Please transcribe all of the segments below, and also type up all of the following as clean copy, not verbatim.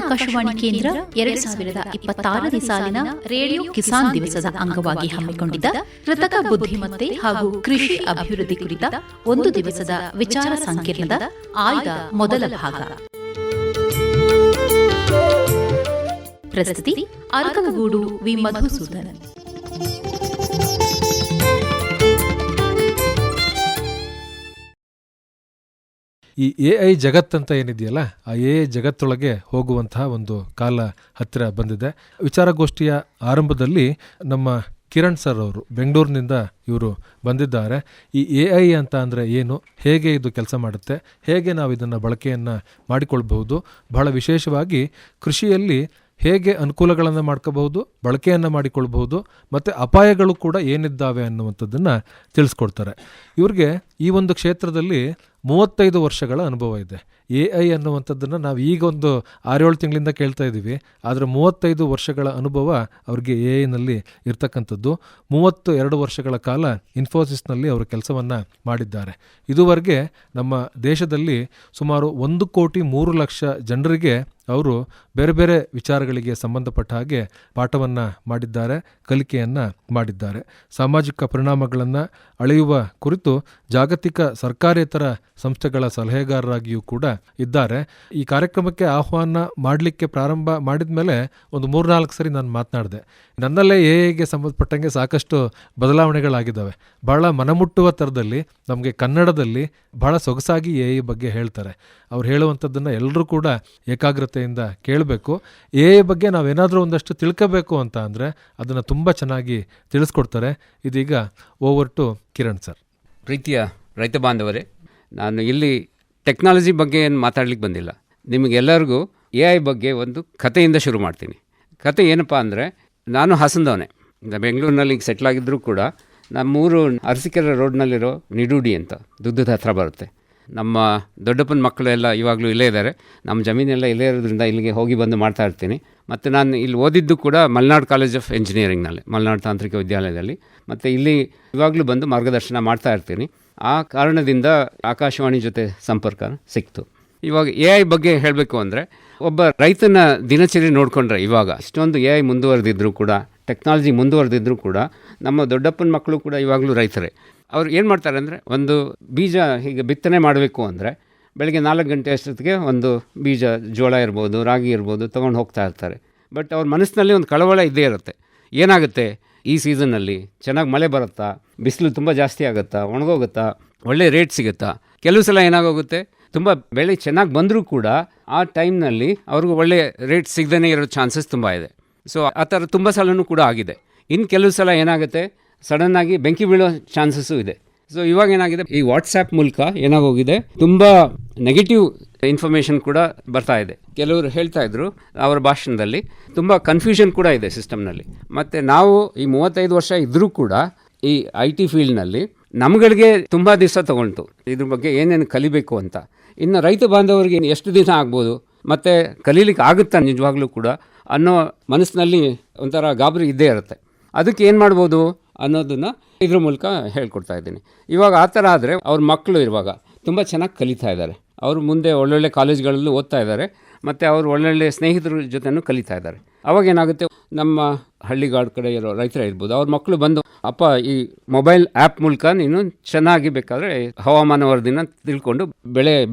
ಆಕಾಶವಾಣಿ ಕೇಂದ್ರ 2026ನೇ ಸಾಲಿನ ರೇಡಿಯೋ ಕಿಸಾನ್ ದಿವಸದ ಅಂಗವಾಗಿ ಹಮ್ಮಿಕೊಂಡಿದ್ದ ಕೃತಕ ಬುದ್ಧಿಮತ್ತೆ ಹಾಗೂ ಕೃಷಿ ಅಭಿವೃದ್ಧಿ ಕುರಿತ ಒಂದು ದಿವಸದ ವಿಚಾರ ಸಂಕಿರಣದ ಆಯ್ದ ಮೊದಲ ಭಾಗ. ಪ್ರಸ್ತುತಿ ಅರಕಲಗೂಡು ವಿ. ಮಧುಸೂದನ್. ಈ AI ಜಗತ್ತಂತ ಏನಿದೆಯಲ್ಲ, ಆ AI ಜಗತ್ತೊಳಗೆ ಹೋಗುವಂತಹ ಒಂದು ಕಾಲ ಹತ್ತಿರ ಬಂದಿದೆ. ವಿಚಾರಗೋಷ್ಠಿಯ ಆರಂಭದಲ್ಲಿ ನಮ್ಮ ಕಿರಣ್ ಸರ್ ಅವರು ಬೆಂಗಳೂರಿನಿಂದ ಇವರು ಬಂದಿದ್ದಾರೆ. ಈ AI ಅಂತ ಅಂದರೆ ಏನು, ಹೇಗೆ ಇದು ಕೆಲಸ ಮಾಡುತ್ತೆ, ಹೇಗೆ ನಾವು ಇದನ್ನು ಬಳಕೆಯನ್ನು ಮಾಡಿಕೊಳ್ಬಹುದು, ಬಹಳ ವಿಶೇಷವಾಗಿ ಕೃಷಿಯಲ್ಲಿ ಹೇಗೆ ಅನುಕೂಲಗಳನ್ನು ಮಾಡ್ಕೋಬಹುದು, ಬಳಕೆಯನ್ನು ಮಾಡಿಕೊಳ್ಬಹುದು, ಮತ್ತು ಅಪಾಯಗಳು ಕೂಡ ಏನಿದ್ದಾವೆ ಅನ್ನುವಂಥದ್ದನ್ನು ತಿಳಿಸ್ಕೊಡ್ತಾರೆ. ಇವ್ರಿಗೆ ಈ ಒಂದು ಕ್ಷೇತ್ರದಲ್ಲಿ 35 ವರ್ಷಗಳ ಅನುಭವ ಇದೆ. AI ಅನ್ನುವಂಥದ್ದನ್ನು ನಾವು ಈಗ ಒಂದು 6-7 ತಿಂಗಳಿಂದ ಕೇಳ್ತಾ ಇದ್ದೀವಿ, ಆದರೆ 35 ವರ್ಷಗಳ ಅನುಭವ ಅವ್ರಿಗೆ AI ಇರ್ತಕ್ಕಂಥದ್ದು. 32 ವರ್ಷಗಳ ಕಾಲ ಇನ್ಫೋಸಿಸ್ನಲ್ಲಿ ಅವರು ಕೆಲಸವನ್ನು ಮಾಡಿದ್ದಾರೆ. ಇದುವರೆಗೆ ನಮ್ಮ ದೇಶದಲ್ಲಿ ಸುಮಾರು 1,03,00,000 ಜನರಿಗೆ ಅವರು ಬೇರೆ ಬೇರೆ ವಿಚಾರಗಳಿಗೆ ಸಂಬಂಧಪಟ್ಟ ಹಾಗೆ ಪಾಠವನ್ನು ಮಾಡಿದ್ದಾರೆ, ಕಲಿಕೆಯನ್ನು ಮಾಡಿದ್ದಾರೆ. ಸಾಮಾಜಿಕ ಪರಿಣಾಮಗಳನ್ನು ಅಳೆಯುವ ಕುರಿತು ಜಾಗತಿಕ ಸರ್ಕಾರೇತರ ಸಂಸ್ಥೆಗಳ ಸಲಹೆಗಾರರಾಗಿಯೂ ಕೂಡ ಇದ್ದಾರೆ. ಈ ಕಾರ್ಯಕ್ರಮಕ್ಕೆ ಆಹ್ವಾನ ಮಾಡಲಿಕ್ಕೆ ಪ್ರಾರಂಭ ಮಾಡಿದ ಮೇಲೆ ಒಂದು 3-4 ಸರಿ ನಾನು ಮಾತನಾಡಿದೆ. ನನ್ನಲ್ಲೇ AIಗೆ ಸಂಬಂಧಪಟ್ಟಂಗೆ ಸಾಕಷ್ಟು ಬದಲಾವಣೆಗಳಾಗಿದ್ದಾವೆ. ಬಹಳ ಮನಮುಟ್ಟುವ ಥರದಲ್ಲಿ ನಮಗೆ ಕನ್ನಡದಲ್ಲಿ ಬಹಳ ಸೊಗಸಾಗಿ AI ಬಗ್ಗೆ ಹೇಳ್ತಾರೆ. ಅವ್ರು ಹೇಳುವಂಥದ್ದನ್ನು ಎಲ್ಲರೂ ಕೂಡ ಏಕಾಗ್ರತೆಯಿಂದ ಕೇಳಬೇಕು. AI ಬಗ್ಗೆ ನಾವೇನಾದರೂ ಒಂದಷ್ಟು ತಿಳ್ಕೋಬೇಕು ಅಂತ ಅಂದರೆ ಅದನ್ನು ತುಂಬ ಚೆನ್ನಾಗಿ ತಿಳಿಸ್ಕೊಡ್ತಾರೆ. ಇದೀಗ ಓವರ್ ಟು ಕಿರಣ್ ಸರ್. ಪ್ರೀತಿಯ ರೈತ ಬಾಂಧವರೇ, ನಾನು ಇಲ್ಲಿ ಟೆಕ್ನಾಲಜಿ ಬಗ್ಗೆ ಏನು ಮಾತಾಡ್ಲಿಕ್ಕೆ ಬಂದಿಲ್ಲ. ನಿಮಗೆಲ್ಲರಿಗೂ AI ಬಗ್ಗೆ ಒಂದು ಕಥೆಯಿಂದ ಶುರು ಮಾಡ್ತೀನಿ. ಕತೆ ಏನಪ್ಪ ಅಂದರೆ, ನಾನು ಹಾಸನದವನೇ, ಬೆಂಗಳೂರಿನಲ್ಲಿ ಈಗ ಸೆಟ್ಲ್ ಆಗಿದ್ದರೂ ಕೂಡ ನಮ್ಮೂರು ಅರಸೀಕೆರೆ ರೋಡ್ನಲ್ಲಿರೋ ನಿಡೂಡಿ ಅಂತ ದುಗ್ಧದ ಹತ್ರ ಬರುತ್ತೆ. ನಮ್ಮ ದೊಡ್ಡಪ್ಪನ ಮಕ್ಕಳು ಎಲ್ಲ ಇವಾಗಲೂ ಇಲ್ಲೇ ಇದ್ದಾರೆ. ನಮ್ಮ ಜಮೀನೆಲ್ಲ ಇಲ್ಲೇ ಇರೋದ್ರಿಂದ ಇಲ್ಲಿಗೆ ಹೋಗಿ ಬಂದು ಮಾಡ್ತಾ ಇರ್ತೀನಿ. ಮತ್ತು ನಾನು ಇಲ್ಲಿ ಓದಿದ್ದು ಕೂಡ ಮಲೆನಾಡು ಕಾಲೇಜ್ ಆಫ್ ಎಂಜಿನಿಯರಿಂಗ್ನಲ್ಲಿ, ಮಲೆನಾಡು ತಾಂತ್ರಿಕ ವಿದ್ಯಾಲಯದಲ್ಲಿ. ಮತ್ತು ಇಲ್ಲಿ ಇವಾಗಲೂ ಬಂದು ಮಾರ್ಗದರ್ಶನ ಮಾಡ್ತಾ ಇರ್ತೀನಿ. ಆ ಕಾರಣದಿಂದ ಆಕಾಶವಾಣಿ ಜೊತೆ ಸಂಪರ್ಕ ಸಿಕ್ತು. ಇವಾಗ AI ಬಗ್ಗೆ ಹೇಳಬೇಕು ಅಂದರೆ, ಒಬ್ಬ ರೈತನ ದಿನಚರಿ ನೋಡಿಕೊಂಡ್ರೆ ಇವಾಗ ಇಷ್ಟೊಂದು AI ಮುಂದುವರೆದಿದ್ದರೂ ಕೂಡ, ಟೆಕ್ನಾಲಜಿ ಮುಂದುವರೆದಿದ್ದರೂ ಕೂಡ, ನಮ್ಮ ದೊಡ್ಡಪ್ಪನ ಮಕ್ಕಳು ಕೂಡ ಇವಾಗಲೂ ರೈತರೇ. ಅವ್ರು ಏನು ಮಾಡ್ತಾರೆ ಅಂದರೆ, ಒಂದು ಬೀಜ ಹೀಗೆ ಬಿತ್ತನೆ ಮಾಡಬೇಕು ಅಂದರೆ ಬೆಳಗ್ಗೆ 4 ಗಂಟೆ ಅಷ್ಟೊತ್ತಿಗೆ ಒಂದು ಬೀಜ, ಜೋಳ ಇರ್ಬೋದು, ರಾಗಿ ಇರ್ಬೋದು, ತೊಗೊಂಡು ಹೋಗ್ತಾ ಇರ್ತಾರೆ. ಬಟ್ ಅವ್ರ ಮನಸ್ಸಿನಲ್ಲಿ ಒಂದು ಕಳವಳ ಇದ್ದೇ ಇರುತ್ತೆ. ಏನಾಗುತ್ತೆ ಈ ಸೀಸನ್ನಲ್ಲಿ, ಚೆನ್ನಾಗಿ ಮಳೆ ಬರುತ್ತಾ, ಬಿಸಿಲು ತುಂಬ ಜಾಸ್ತಿ ಆಗುತ್ತಾ, ಒಣಗೋಗುತ್ತಾ, ಒಳ್ಳೆ ರೇಟ್ ಸಿಗುತ್ತಾ? ಕೆಲವು ಸಲ ಏನಾಗೋಗುತ್ತೆ, ತುಂಬ ಬೆಳೆ ಚೆನ್ನಾಗಿ ಬಂದರೂ ಕೂಡ ಆ ಟೈಮ್ನಲ್ಲಿ ಅವ್ರಿಗೂ ಒಳ್ಳೆ ರೇಟ್ ಸಿಗದೇ ಇರೋ ಚಾನ್ಸಸ್ ತುಂಬ ಇದೆ. ಸೊ ಆ ಥರ ತುಂಬ ಸಲನೂ ಕೂಡ ಆಗಿದೆ. ಇನ್ನು ಕೆಲವು ಸಲ ಏನಾಗುತ್ತೆ, ಸಡನ್ನಾಗಿ ಬೆಂಕಿ ಬೀಳೋ ಚಾನ್ಸಸ್ಸು ಇದೆ. ಸೊ ಇವಾಗ ಏನಾಗಿದೆ, ಈ ವಾಟ್ಸಾಪ್ ಮೂಲಕ ಏನಾಗೋಗಿದೆ, ತುಂಬ ನೆಗೆಟಿವ್ ಇನ್ಫಾರ್ಮೇಷನ್ ಕೂಡ ಬರ್ತಾ ಇದೆ. ಕೆಲವರು ಹೇಳ್ತಾ ಇದ್ರು ಅವರ ಭಾಷಣದಲ್ಲಿ, ತುಂಬ ಕನ್ಫ್ಯೂಷನ್ ಕೂಡ ಇದೆ ಸಿಸ್ಟಮ್ನಲ್ಲಿ. ಮತ್ತು ನಾವು ಈ 35 ವರ್ಷ ಇದ್ದರೂ ಕೂಡ ಈ IT ಫೀಲ್ಡ್ನಲ್ಲಿ ನಮ್ಗಳಿಗೆ ತುಂಬ ದಿವಸ ತೊಗೊಳ್ತು ಇದ್ರ ಬಗ್ಗೆ ಏನೇನು ಕಲಿಬೇಕು ಅಂತ. ಇನ್ನು ರೈತ ಬಾಂಧವರಿಗೆ ಎಷ್ಟು ದಿನ ಆಗ್ಬೋದು, ಮತ್ತು ಕಲೀಲಿಕ್ಕೆ ಆಗುತ್ತಾ ನಿಜವಾಗ್ಲೂ ಕೂಡ ಅನ್ನೋ ಮನಸ್ಸಿನಲ್ಲಿ ಒಂಥರ ಗಾಬರಿ ಇದ್ದೇ ಇರುತ್ತೆ. ಅದಕ್ಕೆ ಏನು ಮಾಡ್ಬೋದು ಅನ್ನೋದನ್ನು ಇದ್ರ ಮೂಲಕ ಹೇಳ್ಕೊಡ್ತಾ ಇದ್ದೀನಿ. ಇವಾಗ ಆ ಥರ ಆದರೆ ಅವ್ರ ಮಕ್ಕಳು ಇರುವಾಗ ತುಂಬ ಚೆನ್ನಾಗಿ ಕಲಿತಾ ಇದ್ದಾರೆ. ಅವರು ಮುಂದೆ ಒಳ್ಳೊಳ್ಳೆ ಕಾಲೇಜ್ಗಳಲ್ಲೂ ಓದ್ತಾ ಇದ್ದಾರೆ, ಮತ್ತು ಅವರು ಒಳ್ಳೊಳ್ಳೆ ಸ್ನೇಹಿತರ ಜೊತೆನೂ ಕಲಿತಾ ಇದ್ದಾರೆ. ಅವಾಗೇನಾಗುತ್ತೆ, ನಮ್ಮ ಹಳ್ಳಿಗಾಡು ಕಡೆ ಇರೋ ರೈತರ ಇರ್ಬೋದು, ಅವ್ರ ಮಕ್ಕಳು ಬಂದು, ಅಪ್ಪ ಈ ಮೊಬೈಲ್ ಆ್ಯಪ್ ಮೂಲಕ ನೀನು ಚೆನ್ನಾಗಿ ಬೇಕಾದರೆ ಹವಾಮಾನ ವರದಿನ ತಿಳ್ಕೊಂಡು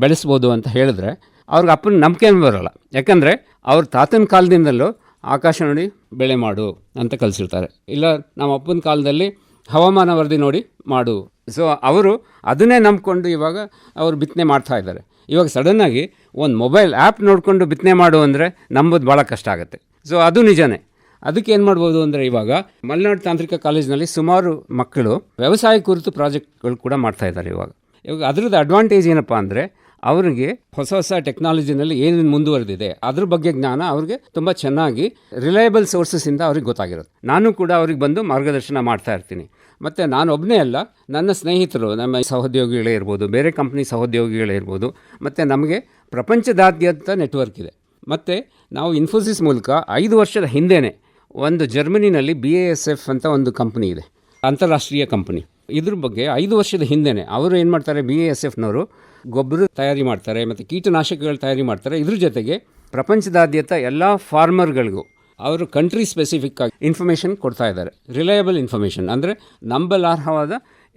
ಬೆಳೆಸ್ಬೋದು ಅಂತ ಹೇಳಿದ್ರೆ ಅವ್ರಿಗೆ ಅಪ್ಪನ ನಂಬಿಕೆನೂ ಬರೋಲ್ಲ. ಯಾಕಂದರೆ ಅವ್ರ ತಾತನ ಕಾಲದಿಂದಲೂ ಆಕಾಶ ನೋಡಿ ಬೆಳೆ ಮಾಡು ಅಂತ ಕಲಿಸಿರ್ತಾರೆ, ಇಲ್ಲ ನಮ್ಮ ಅಪ್ಪನ ಕಾಲದಲ್ಲಿ ಹವಾಮಾನ ವರದಿ ನೋಡಿ ಮಾಡು. ಸೊ ಅವರು ಅದನ್ನೇ ನಂಬಿಕೊಂಡು ಇವಾಗ ಅವರು ಬಿತ್ತನೆ ಮಾಡ್ತಾ ಇದ್ದಾರೆ. ಇವಾಗ ಸಡನ್ನಾಗಿ ಒಂದು ಮೊಬೈಲ್ ಆ್ಯಪ್ ನೋಡಿಕೊಂಡು ಬಿತ್ತನೆ ಮಾಡು ಅಂದರೆ ನಂಬೋದು ಭಾಳ ಕಷ್ಟ ಆಗುತ್ತೆ. ಸೊ ಅದು ನಿಜನೇ. ಅದಕ್ಕೆ ಏನು ಮಾಡ್ಬೋದು ಅಂದರೆ, ಇವಾಗ ಮಲೆನಾಡು ತಾಂತ್ರಿಕ ಕಾಲೇಜಿನಲ್ಲಿ ಸುಮಾರು ಮಕ್ಕಳು ವ್ಯವಸಾಯ ಕುರಿತು ಪ್ರಾಜೆಕ್ಟ್ಗಳು ಕೂಡ ಮಾಡ್ತಾ ಇದ್ದಾರೆ. ಇವಾಗ ಅದರದ್ದು ಅಡ್ವಾಂಟೇಜ್ ಏನಪ್ಪ ಅಂದರೆ, ಅವರಿಗೆ ಹೊಸ ಹೊಸ ಟೆಕ್ನಾಲಜಿನಲ್ಲಿ ಏನೇನು ಮುಂದುವರೆದಿದೆ ಅದ್ರ ಬಗ್ಗೆ ಜ್ಞಾನ ಅವ್ರಿಗೆ ತುಂಬ ಚೆನ್ನಾಗಿ ರಿಲಯಬಲ್ ಸೋರ್ಸಸ್ಸಿಂದ ಅವ್ರಿಗೆ ಗೊತ್ತಾಗಿರುತ್ತೆ. ನಾನು ಕೂಡ ಅವ್ರಿಗೆ ಬಂದು ಮಾರ್ಗದರ್ಶನ ಮಾಡ್ತಾ ಇರ್ತೀನಿ. ಮತ್ತು ನಾನು ಒಬ್ಬನೇ ಅಲ್ಲ, ನನ್ನ ಸ್ನೇಹಿತರು, ನಮ್ಮ ಸಹೋದ್ಯೋಗಿಗಳೇ ಇರ್ಬೋದು, ಬೇರೆ ಕಂಪ್ನಿ ಸಹೋದ್ಯೋಗಿಗಳೇ ಇರ್ಬೋದು, ಮತ್ತು ನಮಗೆ ಪ್ರಪಂಚದಾದ್ಯಂತ ನೆಟ್ವರ್ಕ್ ಇದೆ. ಮತ್ತು ನಾವು ಇನ್ಫೋಸಿಸ್ ಮೂಲಕ 5 ವರ್ಷದ ಹಿಂದೆಯೇ ಒಂದು ಜರ್ಮನಿನಲ್ಲಿ BASF ಅಂತ ಒಂದು ಕಂಪ್ನಿ ಇದೆ, ಅಂತಾರಾಷ್ಟ್ರೀಯ ಕಂಪ್ನಿ. ಇದ್ರ ಬಗ್ಗೆ 5 ವರ್ಷದ ಹಿಂದೆನೇ ಅವರು ಏನು ಮಾಡ್ತಾರೆ, BASFನವರು ಗೊಬ್ಬರ ತಯಾರಿ ಮಾಡ್ತಾರೆ ಮತ್ತು ಕೀಟನಾಶಕಗಳು ತಯಾರಿ ಮಾಡ್ತಾರೆ. ಇದ್ರ ಜೊತೆಗೆ ಪ್ರಪಂಚದಾದ್ಯಂತ ಎಲ್ಲ ಫಾರ್ಮರ್ಗಳಿಗೂ ಅವರು ಕಂಟ್ರಿ ಸ್ಪೆಸಿಫಿಕ್ ಆಗಿ ಇನ್ಫಾರ್ಮೇಷನ್ ಕೊಡ್ತಾ ಇದ್ದಾರೆ. ರಿಲಯಬಲ್ ಇನ್ಫಾರ್ಮೇಷನ್ ಅಂದರೆ ನಂಬಲಾರ್ಹವಾದ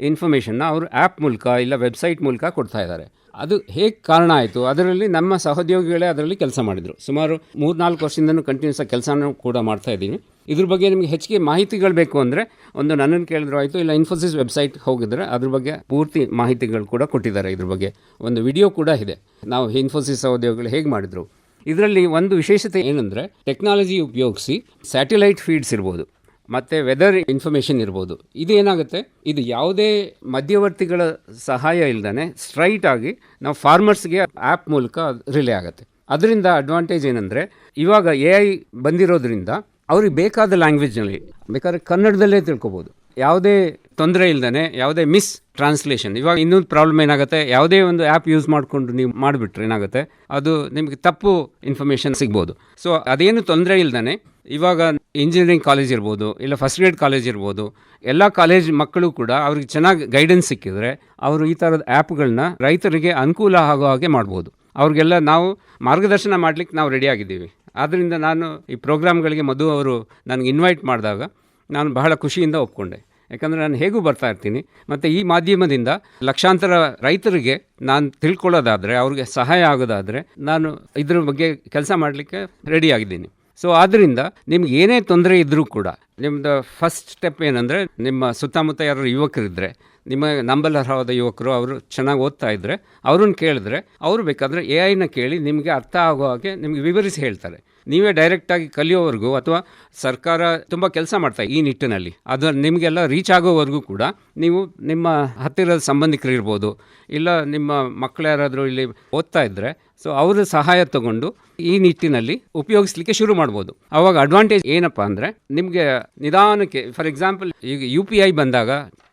ಇನ್ಫಾರ್ಮೇಷನ್ನ ಅವರು ಆ್ಯಪ್ ಮೂಲಕ ಇಲ್ಲ ವೆಬ್ಸೈಟ್ ಮೂಲಕ ಕೊಡ್ತಾ ಇದ್ದಾರೆ. ಅದು ಹೇಗೆ ಕಾರಣ ಆಯಿತು, ಅದರಲ್ಲಿ ನಮ್ಮ ಸಹೋದ್ಯೋಗಿಗಳೇ ಅದರಲ್ಲಿ ಕೆಲಸ ಮಾಡಿದರು. ಸುಮಾರು 3-4 ವರ್ಷದಿಂದನೂ ಕಂಟಿನ್ಯೂಸ್ ಆಗಿ ಕೆಲಸನೂ ಕೂಡ ಮಾಡ್ತಾ ಇದ್ದೀನಿ. ಇದ್ರ ಬಗ್ಗೆ ನಿಮಗೆ ಹೆಚ್ಚಿಗೆ ಮಾಹಿತಿಗಳು ಬೇಕು ಅಂದರೆ ಒಂದು ನನ್ನನ್ನು ಕೇಳಿದ್ರು ಆಯಿತು, ಇಲ್ಲ ಇನ್ಫೋಸಿಸ್ ವೆಬ್ಸೈಟ್ ಹೋಗಿದ್ರೆ ಅದ್ರ ಬಗ್ಗೆ ಪೂರ್ತಿ ಮಾಹಿತಿಗಳು ಕೂಡ ಕೊಟ್ಟಿದ್ದಾರೆ. ಇದ್ರ ಬಗ್ಗೆ ಒಂದು ವಿಡಿಯೋ ಕೂಡ ಇದೆ, ನಾವು ಇನ್ಫೋಸಿಸ್ ಸಹೋದ್ಯೋಗಿಗಳು ಹೇಗೆ ಮಾಡಿದ್ರು. ಇದರಲ್ಲಿ ಒಂದು ವಿಶೇಷತೆ ಏನಂದರೆ, ಟೆಕ್ನಾಲಜಿ ಉಪಯೋಗಿಸಿ ಸ್ಯಾಟಲೈಟ್ ಫೀಡ್ಸ್ ಇರ್ಬೋದು ಮತ್ತು ವೆದರ್ ಇನ್ಫಾರ್ಮೇಷನ್ ಇರ್ಬೋದು. ಇದೇನಾಗುತ್ತೆ, ಇದು ಯಾವುದೇ ಮಧ್ಯವರ್ತಿಗಳ ಸಹಾಯ ಇಲ್ಲದೇ ಸ್ಟ್ರೈಟ್ ಆಗಿ ನಾವು ಫಾರ್ಮರ್ಸ್ಗೆ ಆ್ಯಪ್ ಮೂಲಕ ರಿಲೇ ಆಗುತ್ತೆ. ಅದರಿಂದ ಅಡ್ವಾಂಟೇಜ್ ಏನಂದರೆ, ಇವಾಗ AI ಬಂದಿರೋದ್ರಿಂದ ಅವ್ರಿಗೆ ಬೇಕಾದ ಲ್ಯಾಂಗ್ವೇಜ್ನಲ್ಲಿ ಬೇಕಾದ್ರೆ ಕನ್ನಡದಲ್ಲೇ ತಿಳ್ಕೊಬೋದು, ಯಾವುದೇ ತೊಂದರೆ ಇಲ್ಲದೇ, ಯಾವುದೇ ಮಿಸ್ ಟ್ರಾನ್ಸ್ಲೇಷನ್. ಇವಾಗ ಇನ್ನೊಂದು ಪ್ರಾಬ್ಲಮ್ ಏನಾಗುತ್ತೆ, ಯಾವುದೇ ಒಂದು ಆ್ಯಪ್ ಯೂಸ್ ಮಾಡಿಕೊಂಡು ನೀವು ಮಾಡಿಬಿಟ್ರೆ ಏನಾಗುತ್ತೆ, ಅದು ನಿಮಗೆ ತಪ್ಪು ಇನ್ಫಾರ್ಮೇಷನ್ ಸಿಗ್ಬೋದು. ಸೊ ಅದೇನು ತೊಂದರೆ ಇಲ್ಲದೇ ಇವಾಗ ಇಂಜಿನಿಯರಿಂಗ್ ಕಾಲೇಜ್ ಇರ್ಬೋದು, ಇಲ್ಲ ಫಸ್ಟ್ ಗ್ರೇಡ್ ಕಾಲೇಜ್ ಇರ್ಬೋದು, ಎಲ್ಲ ಕಾಲೇಜ್ ಮಕ್ಕಳು ಕೂಡ ಅವ್ರಿಗೆ ಚೆನ್ನಾಗಿ ಗೈಡೆನ್ಸ್ ಸಿಕ್ಕಿದ್ರೆ ಅವರು ಈ ಥರದ ಆ್ಯಪ್ಗಳನ್ನ ರೈತರಿಗೆ ಅನುಕೂಲ ಆಗೋ ಹಾಗೆ ಮಾಡ್ಬೋದು. ಅವ್ರಿಗೆಲ್ಲ ನಾವು ಮಾರ್ಗದರ್ಶನ ಮಾಡಲಿಕ್ಕೆ ನಾವು ರೆಡಿಯಾಗಿದ್ದೀವಿ. ಆದ್ದರಿಂದ ನಾನು ಈ ಪ್ರೋಗ್ರಾಮ್ಗಳಿಗೆ ಮಧು ಅವರು ನನಗೆ ಇನ್ವೈಟ್ ಮಾಡಿದಾಗ ನಾನು ಬಹಳ ಖುಷಿಯಿಂದ ಒಪ್ಕೊಂಡೆ. ಯಾಕಂದರೆ ನಾನು ಹೇಗೂ ಬರ್ತಾ ಇರ್ತೀನಿ ಮತ್ತು ಈ ಮಾಧ್ಯಮದಿಂದ ಲಕ್ಷಾಂತರ ರೈತರಿಗೆ ನಾನು ತಿಳ್ಕೊಳ್ಳೋದಾದರೆ, ಅವ್ರಿಗೆ ಸಹಾಯ ಆಗೋದಾದರೆ ನಾನು ಇದ್ರ ಬಗ್ಗೆ ಕೆಲಸ ಮಾಡಲಿಕ್ಕೆ ರೆಡಿಯಾಗಿದ್ದೀನಿ. ಸೊ ಆದ್ದರಿಂದ ನಿಮ್ಗೆ ಏನೇ ತೊಂದರೆ ಇದ್ದರೂ ಕೂಡ ನಿಮ್ಮದು ಫಸ್ಟ್ ಸ್ಟೆಪ್ ಏನಂದರೆ, ನಿಮ್ಮ ಸುತ್ತಮುತ್ತ ಯಾರು ಯುವಕರಿದ್ದರೆ, ನಿಮ್ಮ ನಂಬಲರ್ಹವಾದ ಯುವಕರು, ಅವರು ಚೆನ್ನಾಗಿ ಓದ್ತಾ ಇದ್ದರೆ ಅವ್ರನ್ನ ಕೇಳಿದ್ರೆ ಅವರು ಬೇಕಾದರೆ AI ಕೇಳಿ ನಿಮಗೆ ಅರ್ಥ ಆಗೋ ಹಾಗೆ ನಿಮಗೆ ವಿವರಿಸಿ ಹೇಳ್ತಾರೆ. ನೀವೇ ಡೈರೆಕ್ಟಾಗಿ ಕಲಿಯೋವರೆಗೂ ಅಥವಾ ಸರ್ಕಾರ ತುಂಬ ಕೆಲಸ ಮಾಡ್ತಾರೆ ಈ ನಿಟ್ಟಿನಲ್ಲಿ, ಅದು ನಿಮಗೆಲ್ಲ ರೀಚ್ ಆಗೋವರೆಗೂ ಕೂಡ ನೀವು ನಿಮ್ಮ ಹತ್ತಿರದ ಸಂಬಂಧಿಕರಿರ್ಬೋದು, ಇಲ್ಲ ನಿಮ್ಮ ಮಕ್ಕಳು ಯಾರಾದರೂ ಇಲ್ಲಿ ಓದ್ತಾ ಇದ್ದರೆ ಸೊ ಅವರ ಸಹಾಯ ತಗೊಂಡು ಈ ನಿಟ್ಟಿನಲ್ಲಿ ಉಪಯೋಗಿಸ್ಲಿಕ್ಕೆ ಶುರು ಮಾಡ್ಬೋದು. ಆವಾಗ ಅಡ್ವಾಂಟೇಜ್ ಏನಪ್ಪ ಅಂದರೆ, ನಿಮಗೆ ನಿಧಾನಕ್ಕೆ, ಫಾರ್ ಎಕ್ಸಾಂಪಲ್ ಈಗ UPI ಬಂದಾಗ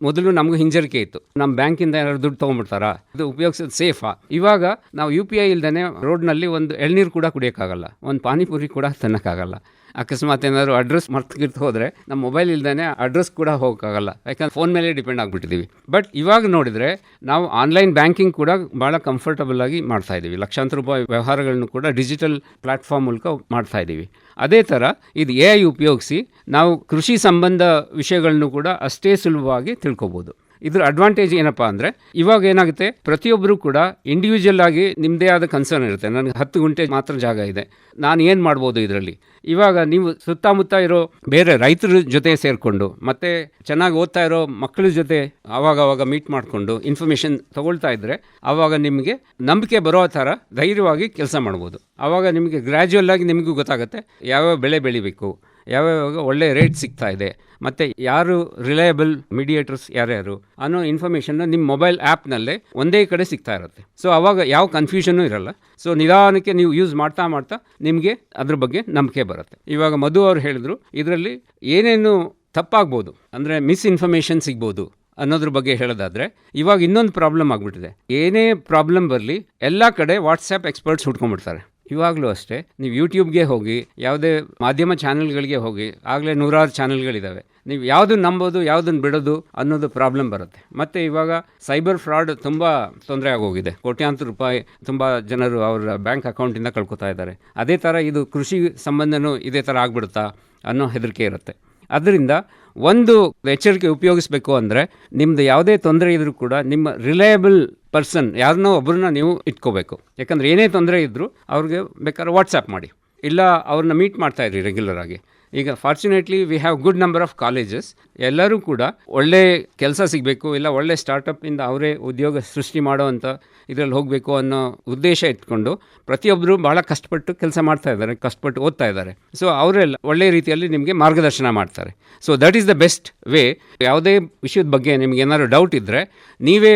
ಮೊದಲು ನಮಗೂ ಹಿಂಜರಿಕೆ ಇತ್ತು, ನಮ್ಮ ಬ್ಯಾಂಕಿಂದ ಯಾರು ದುಡ್ಡು ತೊಗೊಂಡ್ಬಿಡ್ತಾರಾ, ಇದು ಉಪಯೋಗಿಸೋದು ಸೇಫಾ. ಇವಾಗ ನಾವು UPI ಇಲ್ದೇ ರೋಡ್ನಲ್ಲಿ ಒಂದು ಎಳ್ನೀರು ಕೂಡ ಕುಡಿಯೋಕ್ಕಾಗಲ್ಲ, ಒಂದು ಪಾನಿಪುರಿ ಕೂಡ ತಿನ್ನೋಕ್ಕಾಗಲ್ಲ. ಅಕಸ್ಮಾತ್ ಏನಾದರೂ ಅಡ್ರೆಸ್ ಮರ್ತಿರ್ತು ಹೋದರೆ ನಮ್ಮ ಮೊಬೈಲ್ ಇಲ್ದೇ ಅಡ್ರೆಸ್ ಕೂಡ ಹೋಗೋಕ್ಕಾಗಲ್ಲ, ಯಾಕಂದ್ರೆ ಫೋನ್ ಮೇಲೆ ಡಿಪೆಂಡ್ ಆಗಿಬಿಟ್ಟಿದ್ದೀವಿ. ಬಟ್ ಇವಾಗ ನೋಡಿದರೆ ನಾವು ಆನ್ಲೈನ್ ಬ್ಯಾಂಕಿಂಗ್ ಕೂಡ ಭಾಳ ಕಂಫರ್ಟಬಲ್ ಆಗಿ ಮಾಡ್ತಾ ಇದ್ದೀವಿ. ಲಕ್ಷಾಂತರ ರೂಪಾಯಿ ವ್ಯವಹಾರಗಳನ್ನು ಕೂಡ ಡಿಜಿಟಲ್ ಪ್ಲಾಟ್ಫಾರ್ಮ್ ಮೂಲಕ ಮಾಡ್ತಾ ಇದ್ದೀವಿ. ಅದೇ ಥರ ಇದು AI ಉಪಯೋಗಿಸಿ ನಾವು ಕೃಷಿ ಸಂಬಂಧ ವಿಷಯಗಳನ್ನು ಕೂಡ ಅಷ್ಟೇ ಸುಲಭವಾಗಿ ತಿಳ್ಕೊಬೋದು. ಇದ್ರ ಅಡ್ವಾಂಟೇಜ್ ಏನಪ್ಪ ಅಂದರೆ, ಇವಾಗ ಏನಾಗುತ್ತೆ, ಪ್ರತಿಯೊಬ್ಬರು ಕೂಡ ಇಂಡಿವಿಜುವಲ್ ಆಗಿ ನಿಮ್ಮದೇ ಆದ ಕನ್ಸರ್ನ್ ಇರುತ್ತೆ. ನನಗೆ 10 ಗುಂಟೆ ಮಾತ್ರ ಜಾಗ ಇದೆ, ನಾನು ಏನು ಮಾಡ್ಬೋದು ಇದರಲ್ಲಿ. ಇವಾಗ ನೀವು ಸುತ್ತಮುತ್ತ ಇರೋ ಬೇರೆ ರೈತರ ಜೊತೆ ಸೇರಿಕೊಂಡು ಮತ್ತು ಚೆನ್ನಾಗಿ ಓದ್ತಾ ಇರೋ ಮಕ್ಕಳ ಜೊತೆ ಆವಾಗವಾಗ ಮೀಟ್ ಮಾಡಿಕೊಂಡು ಇನ್ಫಾರ್ಮೇಷನ್ ತೊಗೊಳ್ತಾ ಇದ್ದರೆ ಆವಾಗ ನಿಮಗೆ ನಂಬಿಕೆ ಬರೋ ಥರ ಧೈರ್ಯವಾಗಿ ಕೆಲಸ ಮಾಡ್ಬೋದು. ಆವಾಗ ನಿಮಗೆ ಗ್ರ್ಯಾಜುವಲ್ ಆಗಿ ನಿಮಗೂ ಗೊತ್ತಾಗುತ್ತೆ ಯಾವ್ಯಾವ ಬೆಳೆ ಬೆಳಿಬೇಕು, ಯಾವ್ಯಾವಾಗ ಒಳ್ಳೆ ರೇಟ್ ಸಿಗ್ತಾ ಇದೆ, ಮತ್ತು ಯಾರು ರಿಲಯಬಲ್ ಮೀಡಿಯೇಟರ್ಸ್ ಯಾರ್ಯಾರು ಅನ್ನೋ ಇನ್ಫಾರ್ಮೇಷನ್ನ ನಿಮ್ಮ ಮೊಬೈಲ್ ಆ್ಯಪ್ನಲ್ಲೇ ಒಂದೇ ಕಡೆ ಸಿಗ್ತಾ ಇರುತ್ತೆ. ಸೊ ಆವಾಗ ಯಾವ ಕನ್ಫ್ಯೂಷನ್ನೂ ಇರಲ್ಲ. ಸೊ ನಿಧಾನಕ್ಕೆ ನೀವು ಯೂಸ್ ಮಾಡ್ತಾ ಮಾಡ್ತಾ ನಿಮಗೆ ಅದ್ರ ಬಗ್ಗೆ ನಂಬಿಕೆ ಬರುತ್ತೆ. ಇವಾಗ ಮಧು ಅವರು ಹೇಳಿದ್ರು, ಇದರಲ್ಲಿ ಏನೇನು ತಪ್ಪಾಗ್ಬೋದು ಅಂದರೆ ಮಿಸ್ಇನ್ಫಾರ್ಮೇಷನ್ ಸಿಗ್ಬೋದು ಅನ್ನೋದ್ರ ಬಗ್ಗೆ ಹೇಳೋದಾದರೆ, ಇವಾಗ ಇನ್ನೊಂದು ಪ್ರಾಬ್ಲಮ್ ಆಗಿಬಿಟ್ಟಿದೆ. ಏನೇ ಪ್ರಾಬ್ಲಮ್ ಬರಲಿ ಎಲ್ಲ ಕಡೆ ವಾಟ್ಸಪ್ ಎಕ್ಸ್ಪರ್ಟ್ಸ್ ಹುಡ್ಕೊಂಡ್ಬಿಡ್ತಾರೆ. ಇವಾಗಲೂ ಅಷ್ಟೇ, ನೀವು ಯೂಟ್ಯೂಬ್ಗೆ ಹೋಗಿ, ಯಾವುದೇ ಮಾಧ್ಯಮ ಚಾನಲ್ಗಳಿಗೆ ಹೋಗಿ, ಆಗಲೇ 100 ಚಾನಲ್ಗಳಿದ್ದಾವೆ. ನೀವು ಯಾವುದನ್ನು ನಂಬೋದು ಯಾವುದನ್ನು ಬಿಡೋದು ಅನ್ನೋದು ಪ್ರಾಬ್ಲಮ್ ಬರುತ್ತೆ. ಮತ್ತು ಇವಾಗ ಸೈಬರ್ ಫ್ರಾಡ್ ತುಂಬ ತೊಂದರೆ ಆಗೋಗಿದೆ. ಕೋಟ್ಯಾಂತರ ರೂಪಾಯಿ ತುಂಬ ಜನರು ಅವರ ಬ್ಯಾಂಕ್ ಅಕೌಂಟಿಂದ ಕಳ್ಕೊತಾ ಇದ್ದಾರೆ. ಅದೇ ಥರ ಇದು ಕೃಷಿ ಸಂಬಂಧನೂ ಇದೇ ಥರ ಆಗ್ಬಿಡುತ್ತಾ ಅನ್ನೋ ಹೆದರಿಕೆ ಇರುತ್ತೆ. ಅದರಿಂದ ಒಂದು ಎಚ್ಚರಿಕೆ ಉಪಯೋಗಿಸಬೇಕು ಅಂದರೆ, ನಿಮ್ಮದು ಯಾವುದೇ ತೊಂದರೆ ಇದ್ದರೂ ಕೂಡ ನಿಮ್ಮ ರಿಲಯಬಲ್ ಪರ್ಸನ್ ಯಾರನ್ನೋ ಒಬ್ಬರನ್ನ ನೀವು ಇಟ್ಕೋಬೇಕು. ಯಾಕಂದರೆ ಏನೇ ತೊಂದರೆ ಇದ್ದರೂ ಅವ್ರಿಗೆ ಬೇಕಾದ್ರೆ ವಾಟ್ಸಪ್ ಮಾಡಿ, ಇಲ್ಲ ಅವ್ರನ್ನ ಮೀಟ್ ಮಾಡ್ತಾಯಿರಿ ರೆಗ್ಯುಲರ್ ಆಗಿ. ಈಗ fortunately we have good number of colleges. ಎಲ್ಲರೂ ಕೂಡ ಒಳ್ಳೆ ಕೆಲಸ ಸಿಗಬೇಕು, ಇಲ್ಲ ಒಳ್ಳೆ ಸ್ಟಾರ್ಟಪ್ಪಿಂದ ಅವರೇ ಉದ್ಯೋಗ ಸೃಷ್ಟಿ ಮಾಡೋ ಅಂಥ ಇದರಲ್ಲಿ ಹೋಗಬೇಕು ಅನ್ನೋ ಉದ್ದೇಶ ಇಟ್ಕೊಂಡು ಪ್ರತಿಯೊಬ್ಬರು ಭಾಳ ಕಷ್ಟಪಟ್ಟು ಕೆಲಸ ಮಾಡ್ತಾ ಇದ್ದಾರೆ, ಕಷ್ಟಪಟ್ಟು ಓದ್ತಾ ಇದ್ದಾರೆ. ಸೊ ಅವರೆಲ್ಲ ಒಳ್ಳೆ ರೀತಿಯಲ್ಲಿ ನಿಮಗೆ ಮಾರ್ಗದರ್ಶನ ಮಾಡ್ತಾರೆ. So that is the best way. ಯಾವುದೇ ವಿಷಯದ ಬಗ್ಗೆ ನಿಮ್ಗೆ ಏನಾದ್ರು ಡೌಟ್ ಇದ್ದರೆ ನೀವೇ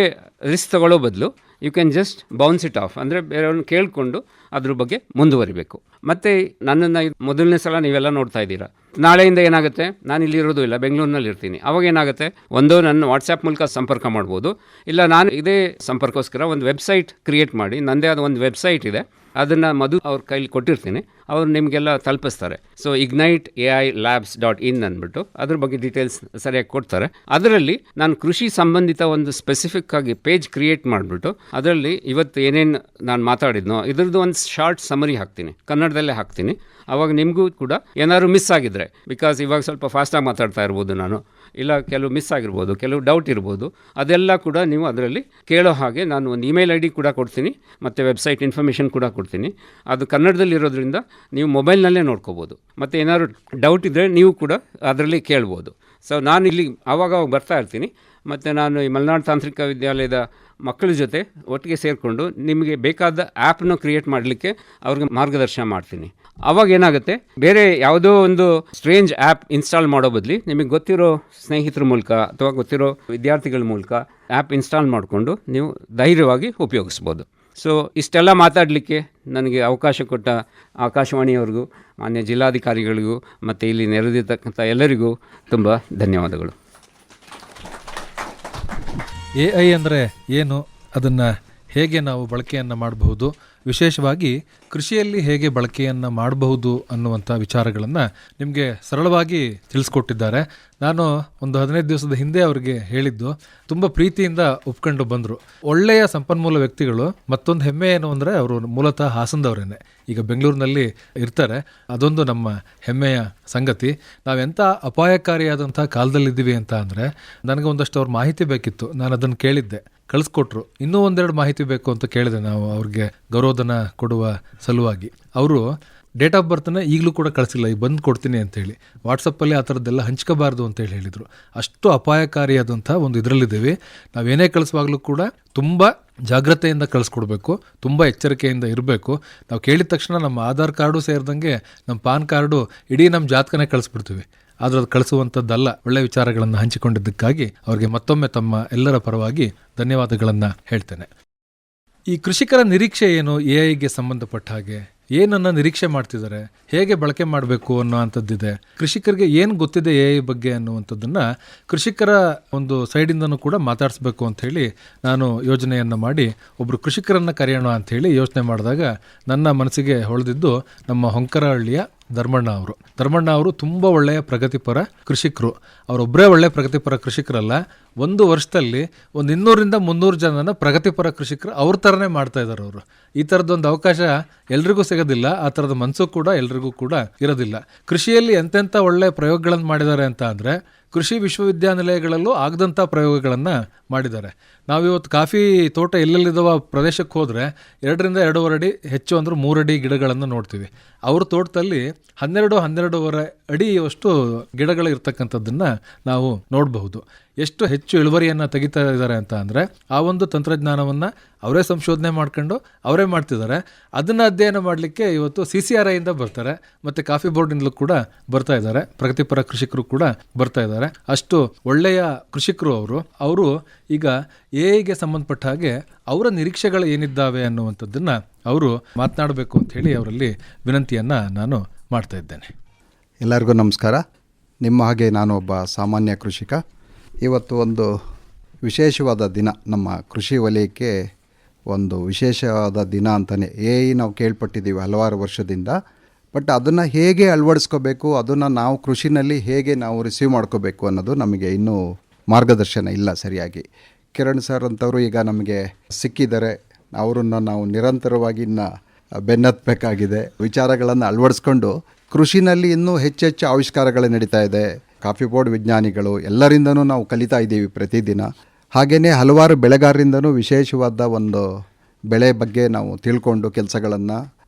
ರಿಸ್ಕ್ ತಗೊಳ್ಳೋ ಬದಲು you can just bounce it off, ಅಂದರೆ ಬೇರೆಯವ್ರನ್ನ ಕೇಳಿಕೊಂಡು ಅದ್ರ ಬಗ್ಗೆ ಮುಂದುವರಿಬೇಕು. ಮತ್ತು ನನ್ನನ್ನು ಮೊದಲನೇ ಸಲ ನೀವೆಲ್ಲ ನೋಡ್ತಾ ಇದ್ದೀರಾ. ನಾಳೆಯಿಂದ ಏನಾಗುತ್ತೆ, ನಾನು ಇಲ್ಲಿರೋದು ಇಲ್ಲ, ಬೆಂಗಳೂರಿನಲ್ಲಿ ಇರ್ತೀನಿ. ಅವಾಗ ಏನಾಗುತ್ತೆ, ಒಂದು ನನ್ನ ವಾಟ್ಸಪ್ ಮೂಲಕ ಸಂಪರ್ಕ ಮಾಡ್ಬೋದು, ಇಲ್ಲ ನಾನು ಇದೇ ಸಂಪರ್ಕೋಸ್ಕರ ಒಂದು ವೆಬ್ಸೈಟ್ ಕ್ರಿಯೇಟ್ ಮಾಡಿ, ನನ್ನದೇ ಆದ ಒಂದು ವೆಬ್ಸೈಟ್ ಇದೆ, ಅದನ್ನು ಮಧು ಅವ್ರ ಕೈಲಿ ಕೊಟ್ಟಿರ್ತೀನಿ, ಅವ್ರು ನಿಮಗೆಲ್ಲ ತಲುಪಿಸ್ತಾರೆ. ಸೊ igniteAILabs.in ಅಂದ್ಬಿಟ್ಟು ಅದ್ರ ಬಗ್ಗೆ ಡೀಟೇಲ್ಸ್ ಸರಿಯಾಗಿ ಕೊಡ್ತಾರೆ. ಅದರಲ್ಲಿ ನಾನು ಕೃಷಿ ಸಂಬಂಧಿತ ಒಂದು ಸ್ಪೆಸಿಫಿಕ್ ಆಗಿ ಪೇಜ್ ಕ್ರಿಯೇಟ್ ಮಾಡಿಬಿಟ್ಟು ಅದರಲ್ಲಿ ಇವತ್ತು ಏನೇನು ನಾನು ಮಾತಾಡಿದ್ನೋ ಇದ್ರದ್ದು ಒಂದು ಶಾರ್ಟ್ ಸಮರಿ ಹಾಕ್ತೀನಿ, ಕನ್ನಡದಲ್ಲೇ ಹಾಕ್ತೀನಿ. ಆವಾಗ ನಿಮಗೂ ಕೂಡ ಏನಾದ್ರು ಮಿಸ್ ಆಗಿದ್ರೆ, ಬಿಕಾಸ್ ಇವಾಗ ಸ್ವಲ್ಪ ಫಾಸ್ಟಾಗಿ ಮಾತಾಡ್ತಾ ಇರ್ಬೋದು ನಾನು, ಇಲ್ಲ ಕೆಲವು ಮಿಸ್ ಆಗಿರ್ಬೋದು, ಕೆಲವು ಡೌಟ್ ಇರ್ಬೋದು, ಅದೆಲ್ಲ ಕೂಡ ನೀವು ಅದರಲ್ಲಿ ಕೇಳೋ ಹಾಗೆ ನಾನು ಒಂದು ಇಮೇಲ್ ID ಕೂಡ ಕೊಡ್ತೀನಿ ಮತ್ತು ವೆಬ್ಸೈಟ್ ಇನ್ಫಾರ್ಮೇಷನ್ ಕೂಡ ಕೊಡ್ತೀನಿ. ಅದು ಕನ್ನಡದಲ್ಲಿ ಇರೋದ್ರಿಂದ ನೀವು ಮೊಬೈಲ್ನಲ್ಲೇ ನೋಡ್ಕೋಬೋದು. ಮತ್ತು ಏನಾದ್ರು ಡೌಟ್ ಇದ್ದರೆ ನೀವು ಕೂಡ ಅದರಲ್ಲಿ ಕೇಳ್ಬೋದು. ಸೊ ನಾನು ಇಲ್ಲಿ ಆವಾಗ ಬರ್ತಾ ಇರ್ತೀನಿ. ಮತ್ತು ನಾನು ಈ ಮಲೆನಾಡು ತಾಂತ್ರಿಕ ವಿದ್ಯಾಲಯದ ಮಕ್ಕಳ ಜೊತೆ ಒಟ್ಟಿಗೆ ಸೇರಿಕೊಂಡು ನಿಮಗೆ ಬೇಕಾದ ಆ್ಯಪ್ನ ಕ್ರಿಯೇಟ್ ಮಾಡಲಿಕ್ಕೆ ಅವ್ರಿಗೆ ಮಾರ್ಗದರ್ಶನ ಮಾಡ್ತೀನಿ. ಆವಾಗ ಏನಾಗುತ್ತೆ, ಬೇರೆ ಯಾವುದೋ ಒಂದು ಸ್ಟ್ರೇಂಜ್ ಆ್ಯಪ್ ಇನ್ಸ್ಟಾಲ್ ಮಾಡೋ ಬದಲಿ ನಿಮಗೆ ಗೊತ್ತಿರೋ ಸ್ನೇಹಿತರ ಮೂಲಕ ಅಥವಾ ಗೊತ್ತಿರೋ ವಿದ್ಯಾರ್ಥಿಗಳ ಮೂಲಕ ಆ್ಯಪ್ ಇನ್ಸ್ಟಾಲ್ ಮಾಡಿಕೊಂಡು ನೀವು ಧೈರ್ಯವಾಗಿ ಉಪಯೋಗಿಸ್ಬೋದು. ಸೊ ಇಷ್ಟೆಲ್ಲ ಮಾತಾಡಲಿಕ್ಕೆ ನನಗೆ ಅವಕಾಶ ಕೊಟ್ಟ ಆಕಾಶವಾಣಿಯವ್ರಿಗೂ, ಮಾನ್ಯ ಜಿಲ್ಲಾಧಿಕಾರಿಗಳಿಗೂ ಮತ್ತು ಇಲ್ಲಿ ನೆರೆದಿರ್ತಕ್ಕಂಥ ಎಲ್ಲರಿಗೂ ತುಂಬ ಧನ್ಯವಾದಗಳು. AI ಅಂದರೆ ಏನು, ಅದನ್ನು ಹೇಗೆ ನಾವು ಬಳಕೆಯನ್ನು ಮಾಡಬಹುದು, ವಿಶೇಷವಾಗಿ ಕೃಷಿಯಲ್ಲಿ ಹೇಗೆ ಬಳಕೆಯನ್ನು ಮಾಡಬಹುದು ಅನ್ನುವಂಥ ವಿಚಾರಗಳನ್ನು ನಿಮಗೆ ಸರಳವಾಗಿ ತಿಳಿಸ್ಕೊಟ್ಟಿದ್ದಾರೆ. ನಾನು ಒಂದು 15 ದಿವಸದ ಹಿಂದೆ ಅವರಿಗೆ ಹೇಳಿದ್ದು, ತುಂಬ ಪ್ರೀತಿಯಿಂದ ಒಪ್ಕೊಂಡು ಬಂದರು. ಒಳ್ಳೆಯ ಸಂಪನ್ಮೂಲ ವ್ಯಕ್ತಿಗಳು. ಮತ್ತೊಂದು ಹೆಮ್ಮೆ ಏನು ಅಂದರೆ ಅವರು ಮೂಲತಃ ಹಾಸನದವರೇನೆ, ಈಗ ಬೆಂಗಳೂರಿನಲ್ಲಿ ಇರ್ತಾರೆ. ಅದೊಂದು ನಮ್ಮ ಹೆಮ್ಮೆಯ ಸಂಗತಿ. ನಾವೆಂಥ ಅಪಾಯಕಾರಿಯಾದಂಥ ಕಾಲದಲ್ಲಿದ್ದೀವಿ ಅಂತ ಅಂದರೆ, ನನಗೆ ಒಂದಷ್ಟು ಅವ್ರ ಮಾಹಿತಿ ಬೇಕಿತ್ತು. ನಾನು ಅದನ್ನು ಕೇಳಿದ್ದೆ, ಕಳಿಸ್ಕೊಟ್ರು. ಇನ್ನೂ ಒಂದೆರಡು ಮಾಹಿತಿ ಬೇಕು ಅಂತ ಕೇಳಿದೆ ನಾವು ಅವ್ರಿಗೆ ಗೌರವಧನ ಕೊಡುವ ಸಲುವಾಗಿ. ಅವರು ಡೇಟ್ ಆಫ್ ಬರ್ತನ್ನ ಈಗಲೂ ಕೂಡ ಕಳಿಸಿಲ್ಲ, ಈಗ ಬಂದು ಕೊಡ್ತೀನಿ ಅಂತೇಳಿ. ವಾಟ್ಸಪ್ಪಲ್ಲಿ ಆ ಥರದ್ದೆಲ್ಲ ಹಂಚ್ಕೋಬಾರ್ದು ಅಂತೇಳಿ ಹೇಳಿದರು. ಅಷ್ಟು ಅಪಾಯಕಾರಿಯಾದಂಥ ಒಂದು ಇದರಲ್ಲಿದ್ದೀವಿ. ನಾವೇನೇ ಕಳಿಸುವಾಗಲೂ ಕೂಡ ತುಂಬ ಜಾಗ್ರತೆಯಿಂದ ಕಳಿಸ್ಕೊಡ್ಬೇಕು, ತುಂಬ ಎಚ್ಚರಿಕೆಯಿಂದ ಇರಬೇಕು. ನಾವು ಕೇಳಿದ ತಕ್ಷಣ ನಮ್ಮ ಆಧಾರ್ ಕಾರ್ಡು ಸೇರಿದಂಗೆ ನಮ್ಮ ಪಾನ್ ಕಾರ್ಡು ಇಡೀ ನಮ್ಮ ಜಾತಕನೇ ಕಳಿಸ್ಬಿಡ್ತೀವಿ. ಆದರೆ ಅದು ಕಳಿಸುವಂಥದ್ದಲ್ಲ. ಒಳ್ಳೆಯ ವಿಚಾರಗಳನ್ನು ಹಂಚಿಕೊಂಡಿದ್ದಕ್ಕಾಗಿ ಅವರಿಗೆ ಮತ್ತೊಮ್ಮೆ ತಮ್ಮ ಎಲ್ಲರ ಪರವಾಗಿ ಧನ್ಯವಾದಗಳನ್ನು ಹೇಳ್ತೇನೆ. ಈ ಕೃಷಿಕರ ನಿರೀಕ್ಷೆ ಏನು, AI ಸಂಬಂಧಪಟ್ಟ ಹಾಗೆ ಏನನ್ನ ನಿರೀಕ್ಷೆ ಮಾಡ್ತಿದ್ದಾರೆ, ಹೇಗೆ ಬಳಕೆ ಮಾಡಬೇಕು ಅನ್ನೋ ಅಂಥದ್ದಿದೆ. ಕೃಷಿಕರಿಗೆ ಏನು ಗೊತ್ತಿದೆ AI ಬಗ್ಗೆ ಅನ್ನುವಂಥದ್ದನ್ನು ಕೃಷಿಕರ ಒಂದು ಸೈಡಿಂದನೂ ಕೂಡ ಮಾತಾಡಿಸ್ಬೇಕು ಅಂಥೇಳಿ ನಾನು ಯೋಜನೆಯನ್ನು ಮಾಡಿ ಒಬ್ಬರು ಕೃಷಿಕರನ್ನು ಕರೆಯೋಣ ಅಂಥೇಳಿ ಯೋಚನೆ ಮಾಡಿದಾಗ ನನ್ನ ಮನಸ್ಸಿಗೆ ಹೊಳೆದಿದ್ದು ನಮ್ಮ ಹೊಂಕರಹಳ್ಳಿಯ ಧರ್ಮಣ್ಣ ಅವರು ತುಂಬ ಒಳ್ಳೆಯ ಪ್ರಗತಿಪರ ಕೃಷಿಕರು. ಅವರೊಬ್ಬರೇ ಒಳ್ಳೆಯ ಪ್ರಗತಿಪರ ಕೃಷಿಕರಲ್ಲ, ಒಂದು ವರ್ಷದಲ್ಲಿ ಒಂದು 200-300 ಜನನ ಪ್ರಗತಿಪರ ಕೃಷಿಕರು ಅವ್ರ ಥರನೇ ಮಾಡ್ತಾ ಇದ್ದಾರೆ ಅವರು. ಈ ಥರದ್ದೊಂದು ಅವಕಾಶ ಎಲ್ರಿಗೂ ಸಿಗೋದಿಲ್ಲ, ಆ ಥರದ ಮನಸ್ಸು ಕೂಡ ಎಲ್ರಿಗೂ ಕೂಡ ಇರೋದಿಲ್ಲ. ಕೃಷಿಯಲ್ಲಿ ಎಂತೆಂಥ ಒಳ್ಳೆಯ ಪ್ರಯೋಗಗಳನ್ನು ಮಾಡಿದ್ದಾರೆ ಅಂತ ಅಂದರೆ, ಕೃಷಿ ವಿಶ್ವವಿದ್ಯಾನಿಲಯಗಳಲ್ಲೂ ಆಗದಂಥ ಪ್ರಯೋಗಗಳನ್ನು ಮಾಡಿದ್ದಾರೆ. ನಾವಿವತ್ತು ಕಾಫಿ ತೋಟ ಎಲ್ಲೆಲ್ಲಿದ್ದಾವ ಪ್ರದೇಶಕ್ಕೆ ಹೋದರೆ 2-2.5 ಅಡಿ, ಹೆಚ್ಚು ಅಂದ್ರೆ 3 ಅಡಿ ಗಿಡಗಳನ್ನು ನೋಡ್ತೀವಿ. ಅವ್ರ ತೋಟದಲ್ಲಿ 12-12.5 ಅಡಿಯಷ್ಟು ಗಿಡಗಳು ಇರ್ತಕ್ಕಂಥದ್ದನ್ನು ನಾವು ನೋಡಬಹುದು. ಎಷ್ಟು ಹೆಚ್ಚು ಇಳುವರಿಯನ್ನು ತೆಗಿತಾ ಇದ್ದಾರೆ ಅಂತ ಅಂದರೆ, ಆ ಒಂದು ತಂತ್ರಜ್ಞಾನವನ್ನು ಅವರೇ ಸಂಶೋಧನೆ ಮಾಡ್ಕೊಂಡು ಅವರೇ ಮಾಡ್ತಿದ್ದಾರೆ. ಅದನ್ನು ಅಧ್ಯಯನ ಮಾಡಲಿಕ್ಕೆ ಇವತ್ತು CCRIಯಿಂದ ಬರ್ತಾರೆ, ಮತ್ತು ಕಾಫಿ ಬೋರ್ಡಿಂದಲೂ ಕೂಡ ಬರ್ತಾ ಇದ್ದಾರೆ, ಪ್ರಗತಿಪರ ಕೃಷಿಕರು ಕೂಡ ಬರ್ತಾ ಇದ್ದಾರೆ. ಅಷ್ಟು ಒಳ್ಳೆಯ ಕೃಷಿಕರು ಅವರು. ಈಗ AI ಸಂಬಂಧಪಟ್ಟ ಹಾಗೆ ಅವರ ನಿರೀಕ್ಷೆಗಳು ಏನಿದ್ದಾವೆ ಅನ್ನುವಂಥದ್ದನ್ನು ಅವರು ಮಾತನಾಡಬೇಕು ಅಂತ ಹೇಳಿ ಅವರಲ್ಲಿ ವಿನಂತಿಯನ್ನು ನಾನು ಮಾಡ್ತಾ ಇದ್ದೇನೆ. ಎಲ್ಲರಿಗೂ ನಮಸ್ಕಾರ. ನಿಮ್ಮ ಹಾಗೆ ನಾನು ಒಬ್ಬ ಸಾಮಾನ್ಯ ಕೃಷಿಕ. ಇವತ್ತು ಒಂದು ವಿಶೇಷವಾದ ದಿನ, ನಮ್ಮ ಕೃಷಿ ವಲಯಕ್ಕೆ ಒಂದು ವಿಶೇಷವಾದ ದಿನ ಅಂತಲೇ. AI ನಾವು ಕೇಳ್ಪಟ್ಟಿದ್ದೀವಿ ಹಲವಾರು ವರ್ಷದಿಂದ, ಬಟ್ ಅದನ್ನು ಹೇಗೆ ಅಳವಡಿಸ್ಕೋಬೇಕು, ಅದನ್ನು ನಾವು ಕೃಷಿನಲ್ಲಿ ಹೇಗೆ ನಾವು ರಿಸೀವ್ ಮಾಡ್ಕೋಬೇಕು ಅನ್ನೋದು ನಮಗೆ ಇನ್ನೂ ಮಾರ್ಗದರ್ಶನ ಇಲ್ಲ ಸರಿಯಾಗಿ. ಕಿರಣ್ ಸರ್ ಅಂತವರು ಈಗ ನಮಗೆ ಸಿಕ್ಕಿದ್ದಾರೆ. ಅವರನ್ನು ನಾವು ನಿರಂತರವಾಗಿ ಇನ್ನು ಬೆನ್ನತ್ತಬೇಕಾಗಿದೆ. ವಿಚಾರಗಳನ್ನು ಅಳವಡಿಸ್ಕೊಂಡು ಕೃಷಿನಲ್ಲಿ ಇನ್ನೂ ಹೆಚ್ಚೆಚ್ಚು ಆವಿಷ್ಕಾರಗಳು ನಡೀತಾ ಇದೆ. ಕಾಫಿ ಬೋರ್ಡ್ ವಿಜ್ಞಾನಿಗಳು ಎಲ್ಲರಿಂದನೂ ನಾವು ಕಲಿತಾ ಇದ್ದೀವಿ ಪ್ರತಿದಿನ. ಹಾಗೆಯೇ ಹಲವಾರು ಬೆಳೆಗಾರರಿಂದನೂ ವಿಶೇಷವಾದ ಒಂದು ಬೆಳೆ ಬಗ್ಗೆ ನಾವು ತಿಳ್ಕೊಂಡು ಕೆಲಸಗಳನ್ನು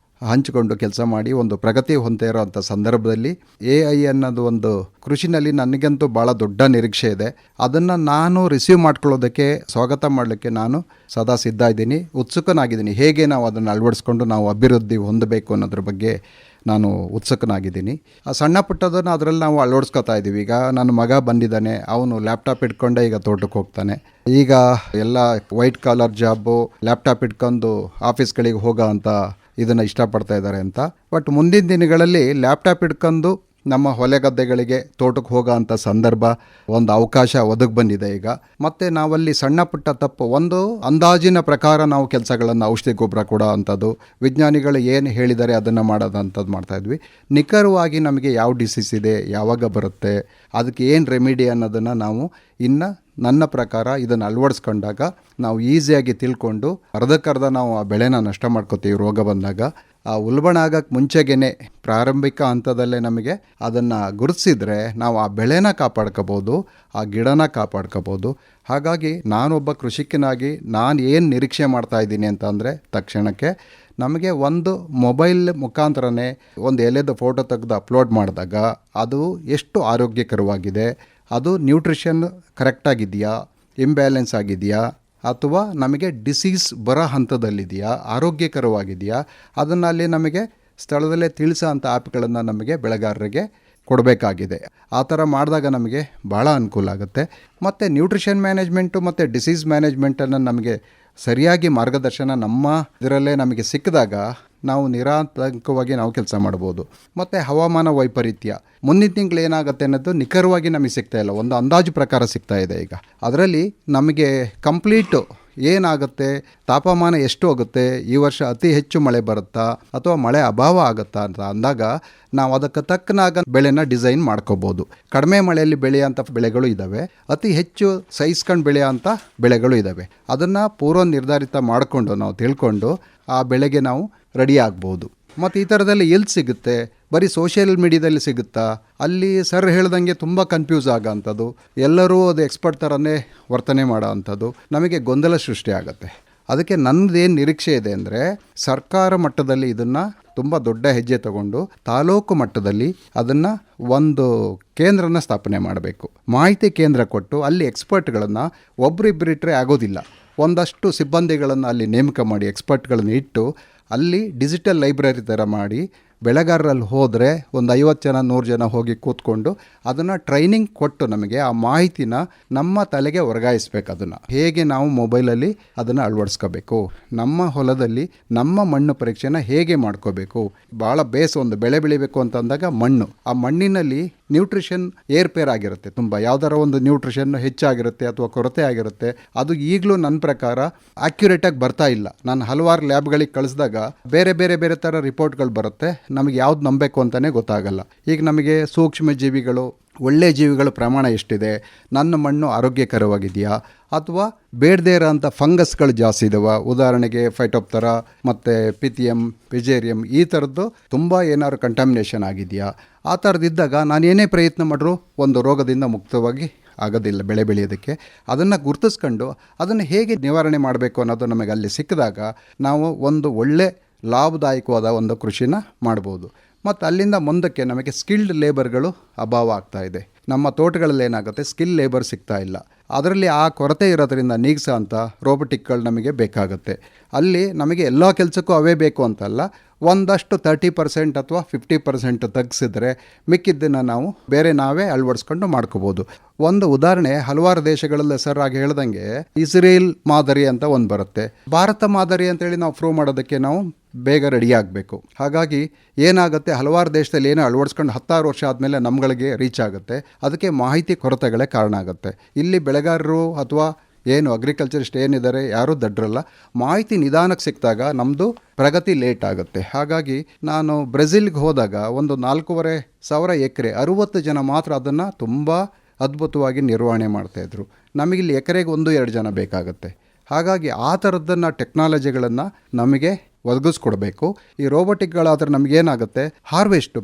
ಹಂಚಿಕೊಂಡು ಕೆಲಸ ಮಾಡಿ ಒಂದು ಪ್ರಗತಿ ಹೊಂದ್ತಾ ಇರೋವಂಥ ಸಂದರ್ಭದಲ್ಲಿ AI ಅನ್ನೋದು ಒಂದು ಕೃಷಿನಲ್ಲಿ ನನಗಂತೂ ಭಾಳ ದೊಡ್ಡ ನಿರೀಕ್ಷೆ ಇದೆ. ಅದನ್ನು ನಾನು ರಿಸೀವ್ ಮಾಡ್ಕೊಳ್ಳೋದಕ್ಕೆ, ಸ್ವಾಗತ ಮಾಡಲಿಕ್ಕೆ ನಾನು ಸದಾ ಸಿದ್ಧ ಇದ್ದೀನಿ, ಉತ್ಸುಕನಾಗಿದ್ದೀನಿ. ಹೇಗೆ ನಾವು ಅದನ್ನು ಅಳವಡಿಸ್ಕೊಂಡು ನಾವು ಅಭಿವೃದ್ಧಿ ಹೊಂದಬೇಕು ಅನ್ನೋದ್ರ ಬಗ್ಗೆ ನಾನು ಉತ್ಸುಕನಾಗಿದ್ದೀನಿ. ಆ ಸಣ್ಣ ಪುಟ್ಟದನ್ನು ಅದರಲ್ಲಿ ನಾವು ಅಳವಡಿಸ್ಕೊತಾ ಇದ್ದೀವಿ. ಈಗ ನನ್ನ ಮಗ ಬಂದಿದ್ದಾನೆ, ಅವನು ಲ್ಯಾಪ್ಟಾಪ್ ಇಟ್ಕೊಂಡೆ ಈಗ ತೋಟಕ್ಕೆ ಹೋಗ್ತಾನೆ. ಈಗ ಎಲ್ಲ ವೈಟ್ ಕಾಲರ್ ಜಾಬು, ಲ್ಯಾಪ್ಟಾಪ್ ಇಟ್ಕೊಂಡು ಆಫೀಸ್ಗಳಿಗೆ ಹೋಗೋ ಅಂಥ ಇದನ್ನು ಇಷ್ಟಪಡ್ತಾ ಇದ್ದಾರೆ ಅಂತ. ಬಟ್ ಮುಂದಿನ ದಿನಗಳಲ್ಲಿ ಲ್ಯಾಪ್ಟಾಪ್ ಇಟ್ಕೊಂಡು ನಮ್ಮ ಹೊಲೆಗದ್ದೆಗಳಿಗೆ ತೋಟಕ್ಕೆ ಹೋಗೋ ಅಂಥ ಸಂದರ್ಭ ಒಂದು ಅವಕಾಶ ಒದಗಿ ಬಂದಿದೆ ಈಗ. ಮತ್ತು ನಾವಲ್ಲಿ ಸಣ್ಣ ಪುಟ್ಟ ತಪ್ಪು ಒಂದು ಅಂದಾಜಿನ ಪ್ರಕಾರ ನಾವು ಕೆಲಸಗಳನ್ನು ಔಷಧಿ ಗೊಬ್ಬರ ಕೊಡೋ ಅಂಥದ್ದು, ವಿಜ್ಞಾನಿಗಳು ಏನು ಹೇಳಿದ್ದಾರೆ ಅದನ್ನು ಮಾಡೋದಂಥದ್ದು ಮಾಡ್ತಾಯಿದ್ವಿ. ನಿಖರವಾಗಿ ನಮಗೆ ಯಾವ ಡಿಸೀಸ್ ಇದೆ, ಯಾವಾಗ ಬರುತ್ತೆ, ಅದಕ್ಕೆ ಏನು ರೆಮಿಡಿ ಅನ್ನೋದನ್ನು ನಾವು ಇನ್ನು ನನ್ನ ಪ್ರಕಾರ ಇದನ್ನು ಅಳವಡಿಸ್ಕೊಂಡಾಗ ನಾವು ಈಸಿಯಾಗಿ ತಿಳ್ಕೊಂಡು ಅರ್ಧಕ್ಕರ್ಧ ನಾವು ಆ ಬೆಳೆನ ನಷ್ಟ ಮಾಡ್ಕೋತೀವಿ. ರೋಗ ಬಂದಾಗ ಆ ಉಲ್ಬಣ ಆಗೋಕ್ಕೆ ಮುಂಚೆಗೇ ಪ್ರಾರಂಭಿಕ ಹಂತದಲ್ಲೇ ನಮಗೆ ಅದನ್ನು ಗುರುತಿಸಿದ್ರೆ ನಾವು ಆ ಬೆಳೆನ ಕಾಪಾಡ್ಕೋಬೋದು, ಆ ಗಿಡನ ಕಾಪಾಡ್ಕೋಬೋದು. ಹಾಗಾಗಿ ನಾನೊಬ್ಬ ಕೃಷಿಕನಾಗಿ ನಾನು ಏನು ನಿರೀಕ್ಷೆ ಮಾಡ್ತಾಯಿದ್ದೀನಿ ಅಂತಂದರೆ ತಕ್ಷಣಕ್ಕೆ ನಮಗೆ ಒಂದು ಮೊಬೈಲ್ ಮುಖಾಂತರನೇ ಒಂದು ಎಲೆದು ಫೋಟೋ ತೆಗೆದು ಅಪ್ಲೋಡ್ ಮಾಡಿದಾಗ ಅದು ಎಷ್ಟು ಆರೋಗ್ಯಕರವಾಗಿದೆ, ಅದು ನ್ಯೂಟ್ರಿಷನ್ ಕರೆಕ್ಟಾಗಿದೆಯಾ, ಇಂಬ್ಯಾಲೆನ್ಸ್ ಆಗಿದೆಯಾ, ಅಥವಾ ನಮಗೆ ಡಿಸೀಸ್ ಬರೋ ಹಂತದಲ್ಲಿದೆಯಾ, ಆರೋಗ್ಯಕರವಾಗಿದೆಯಾ, ಅದನ್ನು ಅಲ್ಲಿ ನಮಗೆ ಸ್ಥಳದಲ್ಲೇ ತಿಳಿಸೋ ಅಂಥ ಆ್ಯಪ್ಗಳನ್ನು ನಮಗೆ ಬೆಳೆಗಾರರಿಗೆ ಕೊಡಬೇಕಾಗಿದೆ. ಆ ಥರ ಮಾಡಿದಾಗ ನಮಗೆ ಭಾಳ ಅನುಕೂಲ ಆಗುತ್ತೆ. ಮತ್ತು ನ್ಯೂಟ್ರಿಷನ್ ಮ್ಯಾನೇಜ್ಮೆಂಟು ಮತ್ತು ಡಿಸೀಸ್ ಮ್ಯಾನೇಜ್ಮೆಂಟನ್ನು ನಮಗೆ ಸರಿಯಾಗಿ ಮಾರ್ಗದರ್ಶನ ನಮ್ಮ ಇದರಲ್ಲೇ ನಮಗೆ ಸಿಕ್ಕಿದಾಗ ನಾವು ನಿರಾತಂಕವಾಗಿ ನಾವು ಕೆಲಸ ಮಾಡ್ಬೋದು. ಮತ್ತು ಹವಾಮಾನ ವೈಪರೀತ್ಯ ಮುಂದಿನ ತಿಂಗಳು ಏನಾಗುತ್ತೆ ಅನ್ನೋದು ನಿಖರವಾಗಿ ನಮಗೆ ಸಿಗ್ತಾಯಿಲ್ಲ, ಒಂದು ಅಂದಾಜು ಪ್ರಕಾರ ಸಿಗ್ತಾ ಇದೆ ಈಗ. ಅದರಲ್ಲಿ ನಮಗೆ ಕಂಪ್ಲೀಟು ಏನಾಗುತ್ತೆ, ತಾಪಮಾನ ಎಷ್ಟು ಹೋಗುತ್ತೆ, ಈ ವರ್ಷ ಅತಿ ಹೆಚ್ಚು ಮಳೆ ಬರುತ್ತಾ ಅಥವಾ ಮಳೆ ಅಭಾವ ಆಗುತ್ತಾ ಅಂತ ಅಂದಾಗ ನಾವು ಅದಕ್ಕೆ ತಕ್ಕನಾಗ ಬೆಳೆನ ಡಿಸೈನ್ ಮಾಡ್ಕೋಬೋದು. ಕಡಿಮೆ ಮಳೆಯಲ್ಲಿ ಬೆಳೆಯೋಂಥ ಬೆಳೆಗಳು ಇದ್ದಾವೆ, ಅತಿ ಹೆಚ್ಚು ಸಹಿಸ್ಕೊಂಡು ಬೆಳೆಯೋಂಥ ಬೆಳೆಗಳು ಇದ್ದಾವೆ. ಅದನ್ನು ಪೂರ್ವ ನಿರ್ಧಾರಿತ ಮಾಡಿಕೊಂಡು ನಾವು ತಿಳ್ಕೊಂಡು ಆ ಬೆಳೆಗೆ ನಾವು ರೆಡಿ ಆಗ್ಬೋದು. ಮತ್ತು ಈ ಥರದಲ್ಲಿ ಎಲ್ಲಿ ಸಿಗುತ್ತೆ, ಬರೀ ಸೋಷಿಯಲ್ ಮೀಡಿಯಾದಲ್ಲಿ ಸಿಗುತ್ತಾ, ಅಲ್ಲಿ ಸರ್ ಹೇಳ್ದಂಗೆ ತುಂಬ ಕನ್ಫ್ಯೂಸ್ ಆಗೋಂಥದ್ದು, ಎಲ್ಲರೂ ಅದು ಎಕ್ಸ್ಪರ್ಟ್ ಥರನೇ ವರ್ತನೆ ಮಾಡೋ ಅಂಥದ್ದು, ನಮಗೆ ಗೊಂದಲ ಸೃಷ್ಟಿ ಆಗುತ್ತೆ. ಅದಕ್ಕೆ ನನ್ನದೇನು ನಿರೀಕ್ಷೆ ಇದೆ ಅಂದರೆ ಸರ್ಕಾರ ಮಟ್ಟದಲ್ಲಿ ಇದನ್ನು ತುಂಬ ದೊಡ್ಡ ಹೆಜ್ಜೆ ತಗೊಂಡು ತಾಲೂಕು ಮಟ್ಟದಲ್ಲಿ ಅದನ್ನು ಒಂದು ಕೇಂದ್ರನ ಸ್ಥಾಪನೆ ಮಾಡಬೇಕು. ಮಾಹಿತಿ ಕೇಂದ್ರ ಕೊಟ್ಟು ಅಲ್ಲಿ ಎಕ್ಸ್ಪರ್ಟ್ಗಳನ್ನು ಒಬ್ಬರಿಬ್ಬರಿಟ್ಟರೆ ಆಗೋದಿಲ್ಲ, ಒಂದಷ್ಟು ಸಿಬ್ಬಂದಿಗಳನ್ನು ಅಲ್ಲಿ ನೇಮಕ ಮಾಡಿ ಎಕ್ಸ್ಪರ್ಟ್ಗಳನ್ನು ಇಟ್ಟು ಅಲ್ಲಿ ಡಿಜಿಟಲ್ ಲೈಬ್ರರಿ ಥರ ಮಾಡಿ ಬೆಳೆಗಾರರಲ್ಲಿ ಹೋದರೆ ಒಂದು 50 ಜನ 100 ಜನ ಹೋಗಿ ಕೂತ್ಕೊಂಡು ಅದನ್ನು ಟ್ರೈನಿಂಗ್ ಕೊಟ್ಟು ನಮಗೆ ಆ ಮಾಹಿತಿನ ನಮ್ಮ ತಲೆಗೆ ವರ್ಗಾಯಿಸ್ಬೇಕು. ಅದನ್ನು ಹೇಗೆ ನಾವು ಮೊಬೈಲಲ್ಲಿ ಅದನ್ನು ಅಳವಡಿಸ್ಕೋಬೇಕು, ನಮ್ಮ ಹೊಲದಲ್ಲಿ ನಮ್ಮ ಮಣ್ಣು ಪರೀಕ್ಷೆನ ಹೇಗೆ ಮಾಡ್ಕೋಬೇಕು. ಭಾಳ ಬೇಸ್ ಒಂದು ಬೆಳೆ ಬೆಳಿಬೇಕು ಅಂತಂದಾಗ ಮಣ್ಣು, ಆ ಮಣ್ಣಿನಲ್ಲಿ ನ್ಯೂಟ್ರಿಷನ್ ಏರ್ಪೇರ್ ಆಗಿರುತ್ತೆ, ತುಂಬ ಯಾವುದಾರ ಒಂದು ನ್ಯೂಟ್ರಿಷನ್ ಹೆಚ್ಚಾಗಿರುತ್ತೆ ಅಥವಾ ಕೊರತೆ ಆಗಿರುತ್ತೆ. ಅದು ಈಗಲೂ ನನ್ನ ಪ್ರಕಾರ ಆಕ್ಯುರೇಟಾಗಿ ಬರ್ತಾ ಇಲ್ಲ. ನಾನು ಹಲವಾರು ಲ್ಯಾಬ್ಗಳಿಗೆ ಕಳಿಸಿದಾಗ ಬೇರೆ ಬೇರೆ ಬೇರೆ ಥರ ರಿಪೋರ್ಟ್ಗಳು ಬರುತ್ತೆ, ನಮಗೆ ಯಾವ್ದು ನಂಬಬೇಕು ಅಂತಲೇ ಗೊತ್ತಾಗಲ್ಲ. ಈಗ ನಮಗೆ ಸೂಕ್ಷ್ಮ ಜೀವಿಗಳು, ಒಳ್ಳೆ ಜೀವಿಗಳ ಪ್ರಮಾಣ ಎಷ್ಟಿದೆ, ನನ್ನ ಮಣ್ಣು ಆರೋಗ್ಯಕರವಾಗಿದೆಯಾ ಅಥವಾ ಬೇಡದೇ ಇರೋಂಥ ಫಂಗಸ್ಗಳು ಜಾಸ್ತಿ ಇದಾವೆ, ಉದಾಹರಣೆಗೆ ಫೈಟೋಪ್ತರಾ ಮತ್ತು ಪಿಥಿಯಂ, ಪಿಜೇರಿಯಂ ಈ ಥರದ್ದು ತುಂಬ ಏನಾದ್ರು ಕಂಟಾಮಿನೇಷನ್ ಆಗಿದೆಯಾ. ಆ ಥರದ್ದಿದ್ದಾಗ ನಾನು ಏನೇ ಪ್ರಯತ್ನ ಮಾಡಿದ್ರು ಒಂದು ರೋಗದಿಂದ ಮುಕ್ತವಾಗಿ ಆಗೋದಿಲ್ಲ ಬೆಳೆ ಬೆಳೆಯೋದಕ್ಕೆ. ಅದನ್ನು ಗುರುತಿಸ್ಕೊಂಡು ಅದನ್ನು ಹೇಗೆ ನಿವಾರಣೆ ಮಾಡಬೇಕು ಅನ್ನೋದು ನಮಗೆ ಅಲ್ಲಿ ಸಿಕ್ಕಿದಾಗ ನಾವು ಒಂದು ಒಳ್ಳೆ ಲಾಭದಾಯಕವಾದ ಒಂದು ಕೃಷಿನ ಮಾಡ್ಬೋದು. ಮತ್ತು ಅಲ್ಲಿಂದ ಮುಂದಕ್ಕೆ ನಮಗೆ ಸ್ಕಿಲ್ಡ್ ಲೇಬರ್ಗಳು ಅಭಾವ ಆಗ್ತಾ ಇದೆ. ನಮ್ಮ ತೋಟಗಳಲ್ಲಿ ಏನಾಗುತ್ತೆ, ಸ್ಕಿಲ್ ಲೇಬರ್ ಸಿಗ್ತಾ ಇಲ್ಲ. ಅದರಲ್ಲಿ ಆ ಕೊರತೆ ಇರೋದ್ರಿಂದ ನೀಗಿಸೋ ಅಂಥ ರೋಬೋಟಿಕ್ಗಳು ನಮಗೆ ಬೇಕಾಗುತ್ತೆ. ಅಲ್ಲಿ ನಮಗೆ ಎಲ್ಲ ಕೆಲಸಕ್ಕೂ ಅವೇ ಬೇಕು ಅಂತಲ್ಲ, ಒಂದಷ್ಟು 30% ಅಥವಾ 50% ತೆಗೆಸಿದ್ರೆ ಮಿಕ್ಕಿದ್ದನ್ನು ನಾವು ಬೇರೆ ನಾವೇ ಅಳವಡಿಸ್ಕೊಂಡು ಮಾಡ್ಕೋಬೋದು. ಒಂದು ಉದಾಹರಣೆ, ಹಲವಾರು ದೇಶಗಳಲ್ಲಿ ಸರ್ ಆಗಿ ಹೇಳ್ದಂಗೆ ಇಸ್ರೇಲ್ ಮಾದರಿ ಅಂತ ಒಂದು ಬರುತ್ತೆ, ಭಾರತ ಮಾದರಿ ಅಂತೇಳಿ ನಾವು ಪ್ರೂವ್ ಮಾಡೋದಕ್ಕೆ ನಾವು ಬೇಗ ರೆಡಿ ಆಗಬೇಕು. ಹಾಗಾಗಿ ಏನಾಗುತ್ತೆ, ಹಲವಾರು ದೇಶದಲ್ಲಿ ಏನೋ ಅಳವಡಿಸ್ಕೊಂಡು 10 ವರ್ಷ ಆದಮೇಲೆ ನಮ್ಗಳಿಗೆ ರೀಚ್ ಆಗುತ್ತೆ. ಅದಕ್ಕೆ ಮಾಹಿತಿ ಕೊರತೆಗಳೇ ಕಾರಣ ಆಗುತ್ತೆ. ಇಲ್ಲಿ ಬೆಳೆಗಾರರು ಅಥವಾ ಏನು ಅಗ್ರಿಕಲ್ಚರಿಸ್ಟ್ ಏನಿದ್ದಾರೆ ಯಾರೂ ದಡ್ರಲ್ಲ, ಮಾಹಿತಿ ನಿಧಾನಕ್ಕೆ ಸಿಕ್ಕಿದಾಗ ನಮ್ಮದು ಪ್ರಗತಿ ಲೇಟ್ ಆಗುತ್ತೆ. ಹಾಗಾಗಿ ನಾನು ಬ್ರೆಜಿಲ್ಗೆ ಹೋದಾಗ ಒಂದು 4,500 ಎಕರೆ 60 ಜನ ಮಾತ್ರ ಅದನ್ನು ತುಂಬ ಅದ್ಭುತವಾಗಿ ನಿರ್ವಹಣೆ ಮಾಡ್ತಾಯಿದ್ರು. ನಮಗಿಲ್ಲಿ ಎಕರೆಗೆ 1-2 ಜನ ಬೇಕಾಗುತ್ತೆ. ಹಾಗಾಗಿ ಆ ಥರದ್ದನ್ನು ಟೆಕ್ನಾಲಜಿಗಳನ್ನು ನಮಗೆ ಒದಗಿಸ್ಕೊಡ್ಬೇಕು. ಈ ರೋಬೋಟಿಕ್ಗಳಾದರೆ ನಮಗೇನಾಗುತ್ತೆ, ಹಾರ್ವೆಸ್ಟು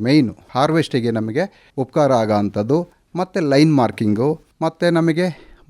ಹಾರ್ವೆಸ್ಟಿಗೆ ನಮಗೆ ಉಪಕಾರ ಆಗೋ ಅಂಥದ್ದು, ಮತ್ತು ಲೈನ್ ಮಾರ್ಕಿಂಗು, ಮತ್ತು ನಮಗೆ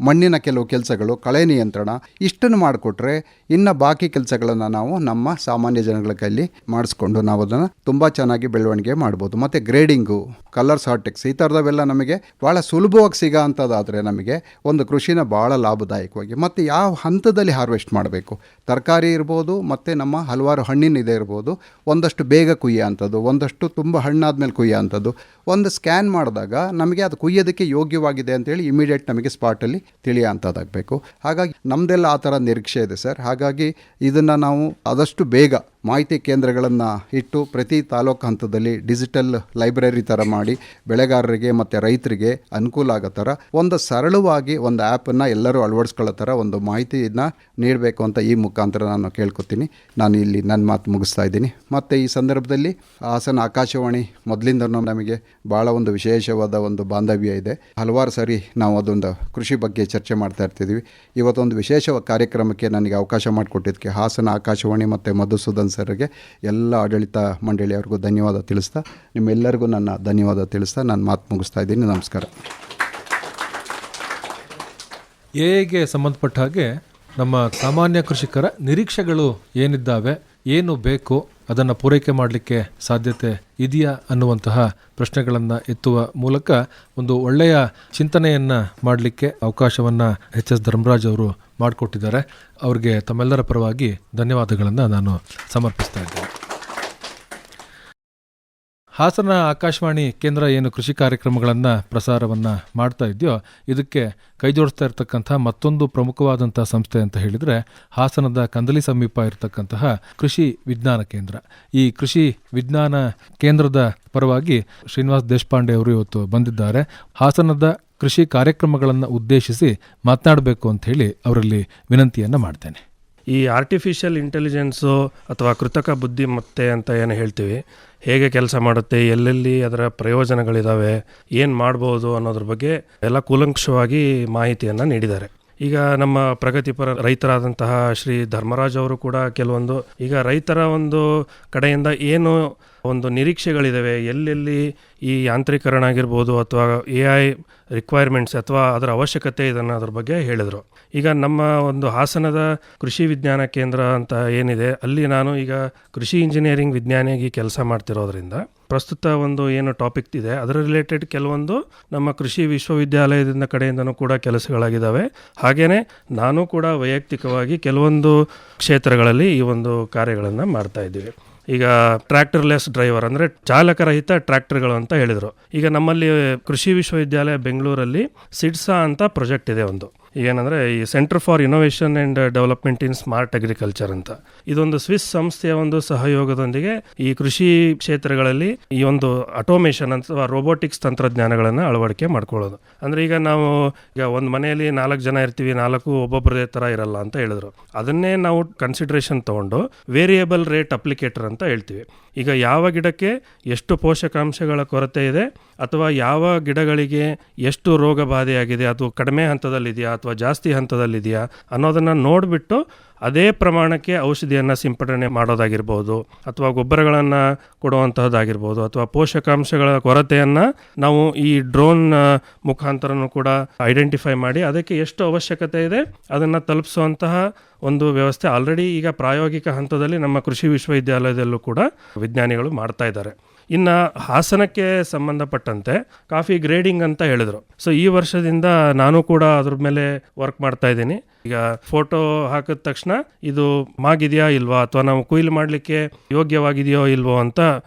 ಮಣ್ಣಿನ ಕೆಲವು ಕೆಲಸಗಳು, ಕಳೆ ನಿಯಂತ್ರಣ, ಇಷ್ಟನ್ನು ಮಾಡಿಕೊಟ್ರೆ ಇನ್ನು ಬಾಕಿ ಕೆಲಸಗಳನ್ನು ನಾವು ನಮ್ಮ ಸಾಮಾನ್ಯ ಜನಗಳ ಕೈಲಿ ಮಾಡಿಸ್ಕೊಂಡು ನಾವು ಅದನ್ನು ತುಂಬ ಚೆನ್ನಾಗಿ ಬೆಳವಣಿಗೆ ಮಾಡ್ಬೋದು. ಮತ್ತು ಗ್ರೇಡಿಂಗು, ಕಲರ್ ಸಾರ್ಟೆಕ್ಸ್ ಈ ಥರದವೆಲ್ಲ ನಮಗೆ ಭಾಳ ಸುಲಭವಾಗಿ ಸಿಗೋ ಅಂಥದ್ದಾದರೆ ನಮಗೆ ಒಂದು ಕೃಷಿನ ಭಾಳ ಲಾಭದಾಯಕವಾಗಿ, ಮತ್ತು ಯಾವ ಹಂತದಲ್ಲಿ ಹಾರ್ವೆಸ್ಟ್ ಮಾಡಬೇಕು, ತರಕಾರಿ ಇರ್ಬೋದು ಮತ್ತು ನಮ್ಮ ಹಲವಾರು ಹಣ್ಣಿನ ಇದೆ ಇರ್ಬೋದು, ಒಂದಷ್ಟು ಬೇಗ ಕುಯ್ಯೋ ಅಂಥದ್ದು, ಒಂದಷ್ಟು ತುಂಬ ಹಣ್ಣಾದ್ಮೇಲೆ ಕುಯ್ಯೋ ಅಂಥದ್ದು, ಒಂದು ಸ್ಕ್ಯಾನ್ ಮಾಡಿದಾಗ ನಮಗೆ ಅದು ಕುಯ್ಯೋದಕ್ಕೆ ಯೋಗ್ಯವಾಗಿದೆ ಅಂತೇಳಿ ಇಮಿಡಿಯೇಟ್ ನಮಗೆ ಸ್ಪಾಟಲ್ಲಿ ತಿಳಿಯೋ ಅಂಥದ್ದಾಗಬೇಕು. ಹಾಗಾಗಿ ನಮ್ಮದೆಲ್ಲ ಆ ಥರ ನಿರೀಕ್ಷೆ ಇದೆ ಸರ್. ಹಾಗಾಗಿ ಇದನ್ನು ನಾವು ಆದಷ್ಟು ಬೇಗ ಮಾಹಿತಿ ಕೇಂದ್ರಗಳನ್ನು ಇಟ್ಟು ಪ್ರತಿ ತಾಲೂಕು ಹಂತದಲ್ಲಿ ಡಿಜಿಟಲ್ ಲೈಬ್ರರಿ ಥರ ಮಾಡಿ ಬೆಳೆಗಾರರಿಗೆ ಮತ್ತು ರೈತರಿಗೆ ಅನುಕೂಲ ಆಗೋ ಥರ ಒಂದು ಸರಳವಾಗಿ ಒಂದು ಆ್ಯಪನ್ನು ಎಲ್ಲರೂ ಅಳವಡಿಸ್ಕೊಳ್ಳೋ ಥರ ಒಂದು ಮಾಹಿತಿಯನ್ನು ನೀಡಬೇಕು ಅಂತ ಈ ಮುಖಾಂತರ ನಾನು ಕೇಳ್ಕೊತೀನಿ. ನಾನು ಇಲ್ಲಿ ನನ್ನ ಮಾತು ಮುಗಿಸ್ತಾ ಇದ್ದೀನಿ. ಮತ್ತು ಈ ಸಂದರ್ಭದಲ್ಲಿ ಹಾಸನ ಆಕಾಶವಾಣಿ ಮೊದಲಿಂದನೂ ನಮಗೆ ಭಾಳ ಒಂದು ವಿಶೇಷವಾದ ಒಂದು ಬಾಂಧವ್ಯ ಇದೆ. ಹಲವಾರು ಸಾರಿ ನಾವು ಅದೊಂದು ಕೃಷಿ ಬಗ್ಗೆ ಚರ್ಚೆ ಮಾಡ್ತಾ ಇರ್ತಿದ್ದೀವಿ. ಇವತ್ತೊಂದು ವಿಶೇಷ ಕಾರ್ಯಕ್ರಮಕ್ಕೆ ನನಗೆ ಅವಕಾಶ ಮಾಡಿಕೊಟ್ಟಿದ್ದಕ್ಕೆ ಹಾಸನ ಆಕಾಶವಾಣಿ ಮತ್ತು ಮಧುಸೂದನ್ ಸರ್ಗೆ ಎಲ್ಲ ಆಡಳಿತ ಮಂಡಳಿಯವ್ರಿಗೂ ಧನ್ಯವಾದ ತಿಳಿಸ್ತಾ, ನಿಮ್ಮೆಲ್ಲರಿಗೂ ನನ್ನ ಧನ್ಯವಾದ ತಿಳಿಸ್ತಾ ನಾನು ಮಾತು ಮುಗಿಸ್ತಾ ಇದ್ದೀನಿ. ನಮಸ್ಕಾರ. ಎಗೆ ಸಂಬಂಧಪಟ್ಟ ಹಾಗೆ ನಮ್ಮ ಸಾಮಾನ್ಯ ಕೃಷಿಕರ ನಿರೀಕ್ಷೆಗಳು ಏನಿದ್ದಾವೆ, ಏನು ಬೇಕು, ಅದನ್ನು ಪೂರೈಕೆ ಮಾಡಲಿಕ್ಕೆ ಸಾಧ್ಯತೆ ಇದೆಯಾ ಅನ್ನುವಂತಹ ಪ್ರಶ್ನೆಗಳನ್ನು ಎತ್ತುವ ಮೂಲಕ ಒಂದು ಒಳ್ಳೆಯ ಚಿಂತನೆಯನ್ನು ಮಾಡಲಿಕ್ಕೆ ಅವಕಾಶವನ್ನು ಎಚ್.ಎಸ್. ಧರ್ಮರಾಜ್ ಅವರು ಮಾಡಿಕೊಟ್ಟಿದ್ದಾರೆ. ಅವರಿಗೆ ತಮ್ಮೆಲ್ಲರ ಪರವಾಗಿ ಧನ್ಯವಾದಗಳನ್ನು ನಾನು ಸಮರ್ಪಿಸ್ತಾ ಇದ್ದೇನೆ. ಹಾಸನ ಆಕಾಶವಾಣಿ ಕೇಂದ್ರ ಏನು ಕೃಷಿ ಕಾರ್ಯಕ್ರಮಗಳನ್ನು ಪ್ರಸಾರವನ್ನು ಮಾಡ್ತಾ ಇದೆಯೋ ಇದಕ್ಕೆ ಕೈ ಜೋಡಿಸ್ತಾ ಇರತಕ್ಕಂಥ ಮತ್ತೊಂದು ಪ್ರಮುಖವಾದಂಥ ಸಂಸ್ಥೆ ಅಂತ ಹೇಳಿದರೆ ಹಾಸನದ ಕಂದಲಿ ಸಮೀಪ ಇರತಕ್ಕಂತಹ ಕೃಷಿ ವಿಜ್ಞಾನ ಕೇಂದ್ರ. ಈ ಕೃಷಿ ವಿಜ್ಞಾನ ಕೇಂದ್ರದ ಪರವಾಗಿ ಶ್ರೀನಿವಾಸ್ ದೇಶಪಾಂಡೆ ಅವರು ಇವತ್ತು ಬಂದಿದ್ದಾರೆ. ಹಾಸನದ ಕೃಷಿ ಕಾರ್ಯಕ್ರಮಗಳನ್ನು ಉದ್ದೇಶಿಸಿ ಮಾತನಾಡಬೇಕು ಅಂತ ಹೇಳಿ ಅವರಲ್ಲಿ ವಿನಂತಿಯನ್ನು ಮಾಡ್ತೇನೆ. ಈ ಆರ್ಟಿಫಿಷಿಯಲ್ ಇಂಟೆಲಿಜೆನ್ಸು ಅಥವಾ ಕೃತಕ ಬುದ್ಧಿಮತ್ತೆ ಅಂತ ಏನು ಹೇಳ್ತೀವಿ, ಹೇಗೆ ಕೆಲಸ ಮಾಡುತ್ತೆ, ಎಲ್ಲೆಲ್ಲಿ ಅದರ ಪ್ರಯೋಜನಗಳಿದ್ದಾವೆ, ಏನು ಮಾಡ್ಬೋದು ಅನ್ನೋದ್ರ ಬಗ್ಗೆ ಎಲ್ಲ ಕೂಲಂಕಷವಾಗಿ ಮಾಹಿತಿಯನ್ನು ನೀಡಿದ್ದಾರೆ. ಈಗ ನಮ್ಮ ಪ್ರಗತಿಪರ ರೈತರಾದಂತಹ ಶ್ರೀ ಧರ್ಮರಾಜ್ ಅವರು ಕೂಡ ಕೆಲವೊಂದು ಈಗ ರೈತರ ಒಂದು ಕಡೆಯಿಂದ ಏನು ಒಂದು ನಿರೀಕ್ಷೆಗಳಿದ್ದಾವೆ, ಎಲ್ಲೆಲ್ಲಿ ಈ ಯಾಂತ್ರೀಕರಣ ಆಗಿರ್ಬೋದು ಅಥವಾ AI ರಿಕ್ವೈರ್ಮೆಂಟ್ಸ್ ಅಥವಾ ಅದರ ಅವಶ್ಯಕತೆ ಇದನ್ನು ಅದ್ರ ಬಗ್ಗೆ ಹೇಳಿದರು. ಈಗ ನಮ್ಮ ಒಂದು ಹಾಸನದ ಕೃಷಿ ವಿಜ್ಞಾನ ಕೇಂದ್ರ ಅಂತ ಏನಿದೆ ಅಲ್ಲಿ ನಾನು ಈಗ ಕೃಷಿ ಇಂಜಿನಿಯರಿಂಗ್ ವಿಜ್ಞಾನಿಯಾಗಿ ಕೆಲಸ ಮಾಡ್ತಿರೋದ್ರಿಂದ ಪ್ರಸ್ತುತ ಒಂದು ಏನು ಟಾಪಿಕ್ ಇದೆ ಅದರ ರಿಲೇಟೆಡ್ ಕೆಲವೊಂದು ನಮ್ಮ ಕೃಷಿ ವಿಶ್ವವಿದ್ಯಾಲಯದಿಂದ ಕಡೆಯಿಂದನೂ ಕೂಡ ಕೆಲಸಗಳಾಗಿದ್ದಾವೆ. ಹಾಗೆಯೇ ನಾನು ಕೂಡ ವೈಯಕ್ತಿಕವಾಗಿ ಕೆಲವೊಂದು ಕ್ಷೇತ್ರಗಳಲ್ಲಿ ಈ ಒಂದು ಕಾರ್ಯಗಳನ್ನು ಮಾಡ್ತಾ ಇದ್ದೀವಿ. ಈಗ ಟ್ರ್ಯಾಕ್ಟರ್ಲೆಸ್ ಡ್ರೈವರ್ ಅಂದರೆ ಚಾಲಕರಹಿತ ಟ್ರ್ಯಾಕ್ಟರ್ಗಳು ಅಂತ ಹೇಳಿದರು. ಈಗ ನಮ್ಮಲ್ಲಿ ಕೃಷಿ ವಿಶ್ವವಿದ್ಯಾಲಯ ಬೆಂಗಳೂರಲ್ಲಿ ಸಿಡ್ಸಾ ಅಂತ ಪ್ರಾಜೆಕ್ಟ್ ಇದೆ ಒಂದು. ಏನಂದರೆ ಈ centre for innovation and development in smart agriculture ಅಂತ, ಇದೊಂದು ಸ್ವಿಸ್ ಸಂಸ್ಥೆಯ ಒಂದು ಸಹಯೋಗದೊಂದಿಗೆ ಈ ಕೃಷಿ ಕ್ಷೇತ್ರಗಳಲ್ಲಿ ಈ ಒಂದು ಆಟೋಮೇಷನ್ ಅಥವಾ ರೋಬೋಟಿಕ್ಸ್ ತಂತ್ರಜ್ಞಾನಗಳನ್ನು ಅಳವಡಿಕೆ ಮಾಡ್ಕೊಳ್ಳೋದು. ಅಂದರೆ ಈಗ ನಾವು ಈಗ ಒಂದು ಮನೆಯಲ್ಲಿ 4 ಜನ ಇರ್ತೀವಿ, 4 ಒಬ್ಬೊಬ್ಬರದೇ ಥರ ಇರಲ್ಲ ಅಂತ ಹೇಳಿದ್ರು. ಅದನ್ನೇ ನಾವು ಕನ್ಸಿಡ್ರೇಷನ್ ತೊಗೊಂಡು ವೇರಿಯಬಲ್ ರೇಟ್ ಅಪ್ಲಿಕೇಟರ್ ಅಂತ ಹೇಳ್ತೀವಿ. ಈಗ ಯಾವ ಗಿಡಕ್ಕೆ ಎಷ್ಟು ಪೋಷಕಾಂಶಗಳ ಕೊರತೆ ಇದೆ ಅಥವಾ ಯಾವ ಗಿಡಗಳಿಗೆ ಎಷ್ಟು ರೋಗ ಬಾಧೆಯಾಗಿದೆ, ಅದು ಕಡಿಮೆ ಹಂತದಲ್ಲಿದೆಯಾ ಅಥವಾ ಜಾಸ್ತಿ ಹಂತದಲ್ಲಿದೆಯಾ ಅನ್ನೋದನ್ನು ನೋಡಿಬಿಟ್ಟು ಅದೇ ಪ್ರಮಾಣಕ್ಕೆ ಔಷಧಿಯನ್ನು ಸಿಂಪಡಣೆ ಮಾಡೋದಾಗಿರ್ಬೋದು ಅಥವಾ ಗೊಬ್ಬರಗಳನ್ನು ಕೊಡುವಂತಹದ್ದಾಗಿರ್ಬೋದು ಅಥವಾ ಪೋಷಕಾಂಶಗಳ ಕೊರತೆಯನ್ನು ನಾವು ಈ ಡ್ರೋನ್ ಮುಖಾಂತರನೂ ಕೂಡ ಐಡೆಂಟಿಫೈ ಮಾಡಿ ಅದಕ್ಕೆ ಎಷ್ಟು ಅವಶ್ಯಕತೆ ಇದೆ ಅದನ್ನು ತಲುಪಿಸುವಂತಹ ಒಂದು ವ್ಯವಸ್ಥೆ ಆಲ್ರೆಡಿ ಈಗ ಪ್ರಾಯೋಗಿಕ ಹಂತದಲ್ಲಿ ನಮ್ಮ ಕೃಷಿ ವಿಶ್ವವಿದ್ಯಾಲಯದಲ್ಲೂ ಕೂಡ ವಿಜ್ಞಾನಿಗಳು ಮಾಡ್ತಾ ಇದ್ದಾರೆ. ಇನ್ನು ಹಾಸನಕ್ಕೆ ಸಂಬಂಧಪಟ್ಟಂತೆ ಕಾಫಿ ಗ್ರೇಡಿಂಗ್ ಅಂತ ಹೇಳಿದರು. ಸೊ ಈ ವರ್ಷದಿಂದ ನಾನು ಕೂಡ ಅದ್ರ ಮೇಲೆ ವರ್ಕ್ ಮಾಡ್ತಾ ಇದ್ದೀನಿ. ಈಗ ಫೋಟೋ ಹಾಕಿದ ತಕ್ಷಣ ಇದು ಮಾಗಿದೆಯಾ ಇಲ್ವಾ ಅಥವಾ ನಾವು ಕೊಯ್ಲು ಮಾಡಲಿಕ್ಕೆ ಯೋಗ್ಯವಾಗಿದೆಯೋ ಇಲ್ವೋ ಅಂತ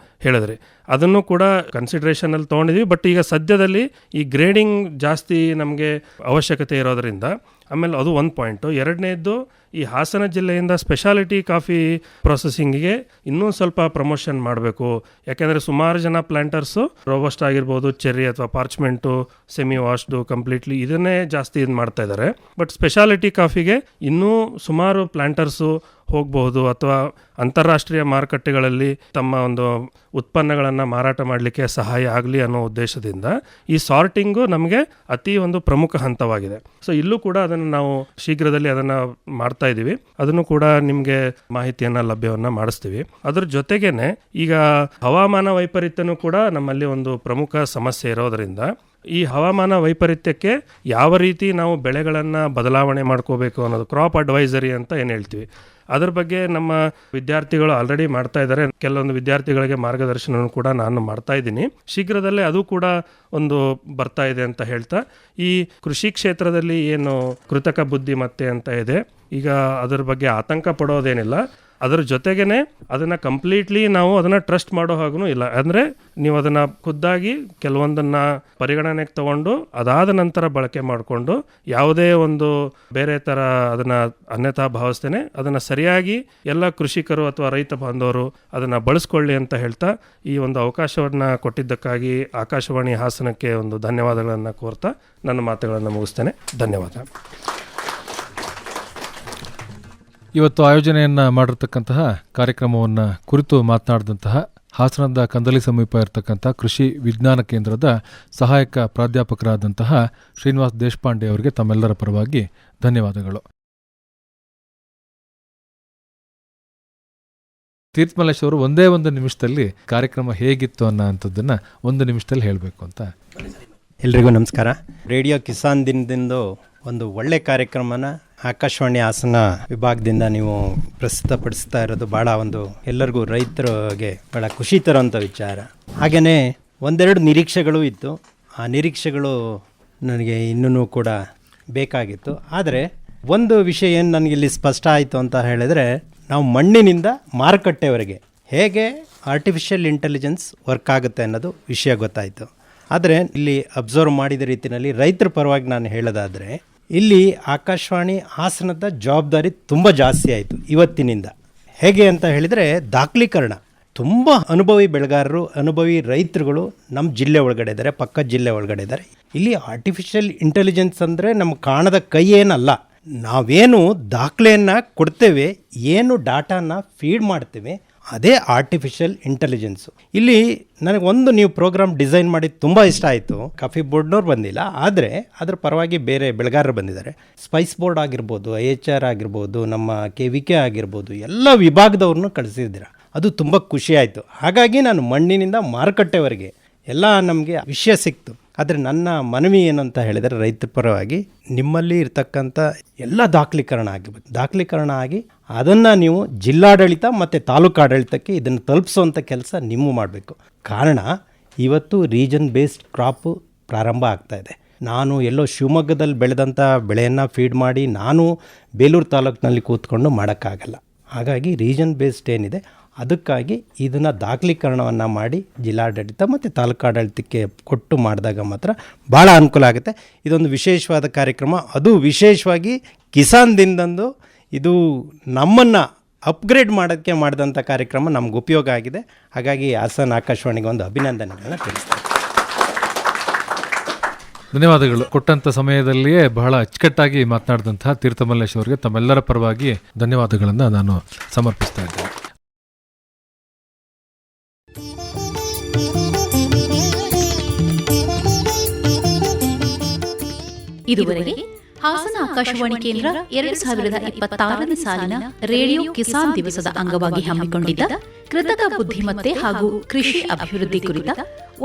ಹೇಳಿದ್ರಿ. ಅದನ್ನು ಕೂಡ ಕನ್ಸಿಡ್ರೇಷನಲ್ಲಿ ತೊಗೊಂಡಿದ್ದೀವಿ. ಬಟ್ ಈಗ ಸದ್ಯದಲ್ಲಿ ಈ ಗ್ರೇಡಿಂಗ್ ಜಾಸ್ತಿ ನಮಗೆ ಅವಶ್ಯಕತೆ ಇರೋದರಿಂದ ಆಮೇಲೆ ಅದು ಒಂದು ಪಾಯಿಂಟು. ಎರಡನೇದ್ದು ಈ ಹಾಸನ ಜಿಲ್ಲೆಯಿಂದ ಸ್ಪೆಷಾಲಿಟಿ ಕಾಫಿ ಪ್ರೊಸೆಸಿಂಗಿಗೆ ಇನ್ನೂ ಸ್ವಲ್ಪ ಪ್ರಮೋಷನ್ ಮಾಡಬೇಕು. ಯಾಕೆಂದರೆ ಸುಮಾರು ಜನ ಪ್ಲಾಂಟರ್ಸು ರೋಬಸ್ಟ್ ಆಗಿರ್ಬೋದು, ಚೆರ್ರಿ ಅಥವಾ ಪಾರ್ಚ್ಮೆಂಟು, ಸೆಮಿ ವಾಶ್ಡು, ಕಂಪ್ಲೀಟ್ಲಿ ಇದನ್ನೇ ಜಾಸ್ತಿ ಇದು ಮಾಡ್ತಾ ಇದ್ದಾರೆ. ಬಟ್ ಸ್ಪೆಷಾಲಿಟಿ ಕಾಫಿಗೆ ಇನ್ನೂ ಸುಮಾರು ಪ್ಲಾಂಟರ್ಸು ಹೋಗಬಹುದು ಅಥವಾ ಅಂತಾರಾಷ್ಟ್ರೀಯ ಮಾರುಕಟ್ಟೆಗಳಲ್ಲಿ ತಮ್ಮ ಒಂದು ಉತ್ಪನ್ನಗಳನ್ನು ಮಾರಾಟ ಮಾಡಲಿಕ್ಕೆ ಸಹಾಯ ಆಗಲಿ ಅನ್ನೋ ಉದ್ದೇಶದಿಂದ ಈ ಸಾರ್ಟಿಂಗು ನಮಗೆ ಅತಿ ಒಂದು ಪ್ರಮುಖ ಹಂತವಾಗಿದೆ. ಸೊ ಇಲ್ಲೂ ಕೂಡ ಅದನ್ನು ನಾವು ಶೀಘ್ರದಲ್ಲಿ ಅದನ್ನು ಮಾಡ್ತಾ ಇದ್ದೀವಿ. ಅದನ್ನು ಕೂಡ ನಿಮಗೆ ಮಾಹಿತಿಯನ್ನು ಲಭ್ಯವನ್ನು ಮಾಡಿಸ್ತೀವಿ. ಅದ್ರ ಜೊತೆಗೇನೆ ಈಗ ಹವಾಮಾನ ವೈಪರೀತ್ಯನೂ ಕೂಡ ನಮ್ಮಲ್ಲಿ ಒಂದು ಪ್ರಮುಖ ಸಮಸ್ಯೆ ಇರೋದರಿಂದ ಈ ಹವಾಮಾನ ವೈಪರೀತ್ಯಕ್ಕೆ ಯಾವ ರೀತಿ ನಾವು ಬೆಳೆಗಳನ್ನು ಬದಲಾವಣೆ ಮಾಡ್ಕೋಬೇಕು ಅನ್ನೋದು ಕ್ರಾಪ್ ಅಡ್ವೈಸರಿ ಅಂತ ಏನು ಹೇಳ್ತೀವಿ, ಅದ್ರ ಬಗ್ಗೆ ನಮ್ಮ ವಿದ್ಯಾರ್ಥಿಗಳು ಆಲ್ರೆಡಿ ಮಾಡ್ತಾ ಇದ್ದಾರೆ. ಕೆಲವೊಂದು ವಿದ್ಯಾರ್ಥಿಗಳಿಗೆ ಮಾರ್ಗದರ್ಶನ ಕೂಡ ನಾನು ಮಾಡ್ತಾ ಇದ್ದೀನಿ. ಶೀಘ್ರದಲ್ಲೇ ಅದು ಕೂಡ ಒಂದು ಬರ್ತಾ ಇದೆ ಅಂತ ಹೇಳ್ತಾ, ಈ ಕೃಷಿ ಕ್ಷೇತ್ರದಲ್ಲಿ ಏನು ಕೃತಕ ಬುದ್ಧಿಮತ್ತೆ ಅಂತ ಇದೆ, ಈಗ ಅದರ ಬಗ್ಗೆ ಆತಂಕ ಪಡೋದೇನಿಲ್ಲ. ಅದರ ಜೊತೆಗೇನೆ ಅದನ್ನು ಕಂಪ್ಲೀಟ್ಲಿ ನಾವು ಅದನ್ನು ಟ್ರಸ್ಟ್ ಮಾಡೋ ಹಾಗೂ ಇಲ್ಲ. ಅಂದರೆ ನೀವು ಅದನ್ನು ಖುದ್ದಾಗಿ ಕೆಲವೊಂದನ್ನು ಪರಿಗಣನೆಗೆ ತಗೊಂಡು ಅದಾದ ನಂತರ ಬಳಕೆ ಮಾಡಿಕೊಂಡು ಯಾವುದೇ ಒಂದು ಬೇರೆ ಥರ ಅದನ್ನು ಅನ್ಯಥಾ ಭಾವಿಸ್ತೇನೆ ಅದನ್ನು ಸರಿಯಾಗಿ ಎಲ್ಲ ಕೃಷಿಕರು ಅಥವಾ ರೈತ ಬಾಂಧವರು ಅದನ್ನು ಬಳಸ್ಕೊಳ್ಳಿ ಅಂತ ಹೇಳ್ತಾ ಈ ಒಂದು ಅವಕಾಶವನ್ನು ಕೊಟ್ಟಿದ್ದಕ್ಕಾಗಿ ಆಕಾಶವಾಣಿ ಹಾಸನಕ್ಕೆ ಒಂದು ಧನ್ಯವಾದಗಳನ್ನು ಕೋರ್ತಾ ನನ್ನ ಮಾತುಗಳನ್ನು ಮುಗಿಸ್ತೇನೆ. ಧನ್ಯವಾದ. ಇವತ್ತು ಆಯೋಜನೆಯನ್ನು ಮಾಡಿರ್ತಕ್ಕಂತಹ ಕಾರ್ಯಕ್ರಮವನ್ನು ಕುರಿತು ಮಾತನಾಡಿದಂತಹ ಹಾಸನದ ಕಂದಲಿ ಸಮೀಪ ಇರತಕ್ಕಂಥ ಕೃಷಿ ವಿಜ್ಞಾನ ಕೇಂದ್ರದ ಸಹಾಯಕ ಪ್ರಾಧ್ಯಾಪಕರಾದಂತಹ ಶ್ರೀನಿವಾಸ್ ದೇಶಪಾಂಡೆ ಅವರಿಗೆ ತಮ್ಮೆಲ್ಲರ ಪರವಾಗಿ ಧನ್ಯವಾದಗಳು. ತೀರ್ಥಮಲ್ಲೇಶ್ ಅವರು ಒಂದೇ ಒಂದು ನಿಮಿಷದಲ್ಲಿ ಕಾರ್ಯಕ್ರಮ ಹೇಗಿತ್ತು ಅನ್ನೋಂಥದ್ದನ್ನು ಒಂದು ನಿಮಿಷದಲ್ಲಿ ಹೇಳಬೇಕು ಅಂತ. ಎಲ್ರಿಗೂ ನಮಸ್ಕಾರ. ರೇಡಿಯೋ ಕಿಸಾನ್ ದಿನದಿಂದ ಒಂದು ಒಳ್ಳೆ ಕಾರ್ಯಕ್ರಮನ ಆಕಾಶವಾಣಿ ಹಾಸನ ವಿಭಾಗದಿಂದ ನೀವು ಪ್ರಸ್ತುತಪಡಿಸ್ತಾ ಇರೋದು ಭಾಳ ಒಂದು ಎಲ್ಲರಿಗೂ ರೈತರಿಗೆ ಭಾಳ ಖುಷಿ ತರೋಂಥ ವಿಚಾರ. ಹಾಗೆಯೇ ಒಂದೆರಡು ನಿರೀಕ್ಷೆಗಳು ಇತ್ತು. ಆ ನಿರೀಕ್ಷೆಗಳು ನನಗೆ ಇನ್ನೂ ಕೂಡ ಬೇಕಾಗಿತ್ತು. ಆದರೆ ಒಂದು ವಿಷಯ ಏನು ನನಗಿಲ್ಲಿ ಸ್ಪಷ್ಟ ಆಯಿತು ಅಂತ ಹೇಳಿದರೆ, ನಾವು ಮಣ್ಣಿನಿಂದ ಮಾರುಕಟ್ಟೆವರೆಗೆ ಹೇಗೆ ಆರ್ಟಿಫಿಷಿಯಲ್ ಇಂಟೆಲಿಜೆನ್ಸ್ ವರ್ಕ್ ಆಗುತ್ತೆ ಅನ್ನೋದು ವಿಷಯ ಗೊತ್ತಾಯಿತು. ಆದರೆ ಇಲ್ಲಿ ಅಬ್ಸರ್ವ್ ಮಾಡಿದ ರೀತಿಯಲ್ಲಿ ರೈತರ ಪರವಾಗಿ ನಾನು ಹೇಳೋದಾದರೆ, ಇಲ್ಲಿ ಆಕಾಶವಾಣಿ ಹಾಸನದ ಜವಾಬ್ದಾರಿ ತುಂಬ ಜಾಸ್ತಿ ಆಯಿತು ಇವತ್ತಿನಿಂದ. ಹೇಗೆ ಅಂತ ಹೇಳಿದರೆ, ದಾಖಲೀಕರಣ ತುಂಬ ಅನುಭವಿ ಬೆಳೆಗಾರರು, ಅನುಭವಿ ರೈತರುಗಳು ನಮ್ಮ ಜಿಲ್ಲೆ ಒಳಗಡೆ ಇದ್ದಾರೆ, ಪಕ್ಕದ ಜಿಲ್ಲೆ ಒಳಗಡೆ ಇದ್ದಾರೆ. ಇಲ್ಲಿ ಆರ್ಟಿಫಿಷಿಯಲ್ ಇಂಟೆಲಿಜೆನ್ಸ್ ಅಂದರೆ ನಮ್ಮ ಕಾಣದ ಕೈ ಏನಲ್ಲ. ನಾವೇನು ದಾಖಲೆಯನ್ನು ಕೊಡ್ತೇವೆ, ಏನು ಡಾಟಾನ ಫೀಡ್ ಮಾಡ್ತೇವೆ, ಅದೇ ಆರ್ಟಿಫಿಷಿಯಲ್ ಇಂಟೆಲಿಜೆನ್ಸು. ಇಲ್ಲಿ ನನಗೆ ಒಂದು ನೀವು ಪ್ರೋಗ್ರಾಮ್ ಡಿಸೈನ್ ಮಾಡಿ ತುಂಬ ಇಷ್ಟ ಆಯಿತು. ಕಾಫಿ ಬೋರ್ಡ್ನವ್ರು ಬಂದಿಲ್ಲ, ಆದರೆ ಅದರ ಪರವಾಗಿ ಬೇರೆ ಬೆಳೆಗಾರರು ಬಂದಿದ್ದಾರೆ. ಸ್ಪೈಸ್ ಬೋರ್ಡ್ ಆಗಿರ್ಬೋದು, IHR ಆಗಿರ್ಬೋದು, ನಮ್ಮ KVK ಆಗಿರ್ಬೋದು, ಎಲ್ಲ ವಿಭಾಗದವ್ರನ್ನೂ ಕಳಿಸಿದ್ದೀರ. ಅದು ತುಂಬ ಖುಷಿಯಾಯಿತು. ಹಾಗಾಗಿ ನಾನು ಮಣ್ಣಿನಿಂದ ಮಾರುಕಟ್ಟೆವರೆಗೆ ಎಲ್ಲ ನಮಗೆ ವಿಷಯ ಸಿಕ್ತು. ಆದರೆ ನನ್ನ ಮನವಿ ಏನಂತ ಹೇಳಿದರೆ, ರೈತರ ಪರವಾಗಿ ನಿಮ್ಮಲ್ಲಿ ಇರ್ತಕ್ಕಂಥ ಎಲ್ಲ ದಾಖಲೀಕರಣ ಆಗಿ ಅದನ್ನು ನೀವು ಜಿಲ್ಲಾಡಳಿತ ಮತ್ತು ತಾಲೂಕು ಆಡಳಿತಕ್ಕೆ ಇದನ್ನು ತಲುಪಿಸುವಂಥ ಕೆಲಸ ನೀವು ಮಾಡಬೇಕು. ಕಾರಣ ಇವತ್ತು ರೀಜನ್ ಬೇಸ್ಡ್ ಕ್ರಾಪು ಪ್ರಾರಂಭ ಆಗ್ತಾಯಿದೆ. ನಾನು ಎಲ್ಲೋ ಶಿವಮೊಗ್ಗದಲ್ಲಿ ಬೆಳೆದಂಥ ಬೆಳೆಯನ್ನು ಫೀಡ್ ಮಾಡಿ ನಾನು ಬೇಲೂರು ತಾಲೂಕಿನಲ್ಲಿ ಕೂತ್ಕೊಂಡು ಮಾಡೋಕ್ಕಾಗಲ್ಲ. ಹಾಗಾಗಿ ರೀಜನ್ ಬೇಸ್ಡ್ ಏನಿದೆ ಅದಕ್ಕಾಗಿ ಇದನ್ನು ದಾಖಲೀಕರಣವನ್ನು ಮಾಡಿ ಜಿಲ್ಲಾಡಳಿತ ಮತ್ತು ತಾಲೂಕು ಆಡಳಿತಕ್ಕೆ ಕೊಟ್ಟು ಮಾಡಿದಾಗ ಮಾತ್ರ ಭಾಳ ಅನುಕೂಲ ಆಗುತ್ತೆ. ಇದೊಂದು ವಿಶೇಷವಾದ ಕಾರ್ಯಕ್ರಮ. ಅದು ವಿಶೇಷವಾಗಿ ಕಿಸಾನ್ ದಿನದಂದು ಇದು ನಮ್ಮನ್ನು ಅಪ್ಗ್ರೇಡ್ ಮಾಡೋಕ್ಕೆ ಮಾಡಿದಂಥ ಕಾರ್ಯಕ್ರಮ ನಮ್ಗೆ ಉಪಯೋಗ ಆಗಿದೆ. ಹಾಗಾಗಿ ಹಾಸನ ಆಕಾಶವಾಣಿಗೆ ಒಂದು ಅಭಿನಂದನೆಗಳನ್ನ ತಿಳಿಸ್ತೀನಿ. ಧನ್ಯವಾದಗಳು. ಕೊಟ್ಟಂಥ ಸಮಯದಲ್ಲಿಯೇ ಬಹಳ ಅಚ್ಚುಕಟ್ಟಾಗಿ ಮಾತನಾಡಿದಂತಹ ತೀರ್ಥಮಲ್ಲೇಶ್ ಅವರಿಗೆ ತಮ್ಮೆಲ್ಲರ ಪರವಾಗಿ ಧನ್ಯವಾದಗಳನ್ನು ನಾನು ಸಮರ್ಪಿಸ್ತಾ ಇದ್ದೇನೆ. ಇದುವರೆಗೆ ಹಾಸನ ಆಕಾಶವಾಣಿ ಕೇಂದ್ರ 2026ನೇ ಸಾಲಿನ ರೇಡಿಯೋ ಕಿಸಾನ್ ದಿವಸದ ಅಂಗವಾಗಿ ಹಮ್ಮಿಕೊಂಡಿದ್ದ ಕೃತಕ ಬುದ್ಧಿಮತ್ತೆ ಹಾಗೂ ಕೃಷಿ ಅಭಿವೃದ್ಧಿ ಕುರಿತ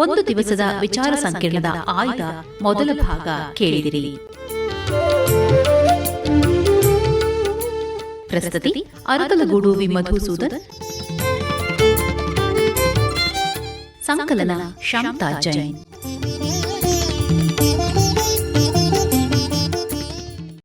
ಒಂದು ದಿವಸದ ವಿಚಾರ ಸಂಕಿರಣದ ಆಯ್ದ ಮೊದಲ ಭಾಗ ಕೇಳಿದಿರಿ. ಪ್ರಸ್ತುತಿ ಅರಕಲಗೂಡು ವಿ ಮಧುಸೂದನ್, ಸಂಕಲನ ಶಾಂತಾ ಜೈನ್.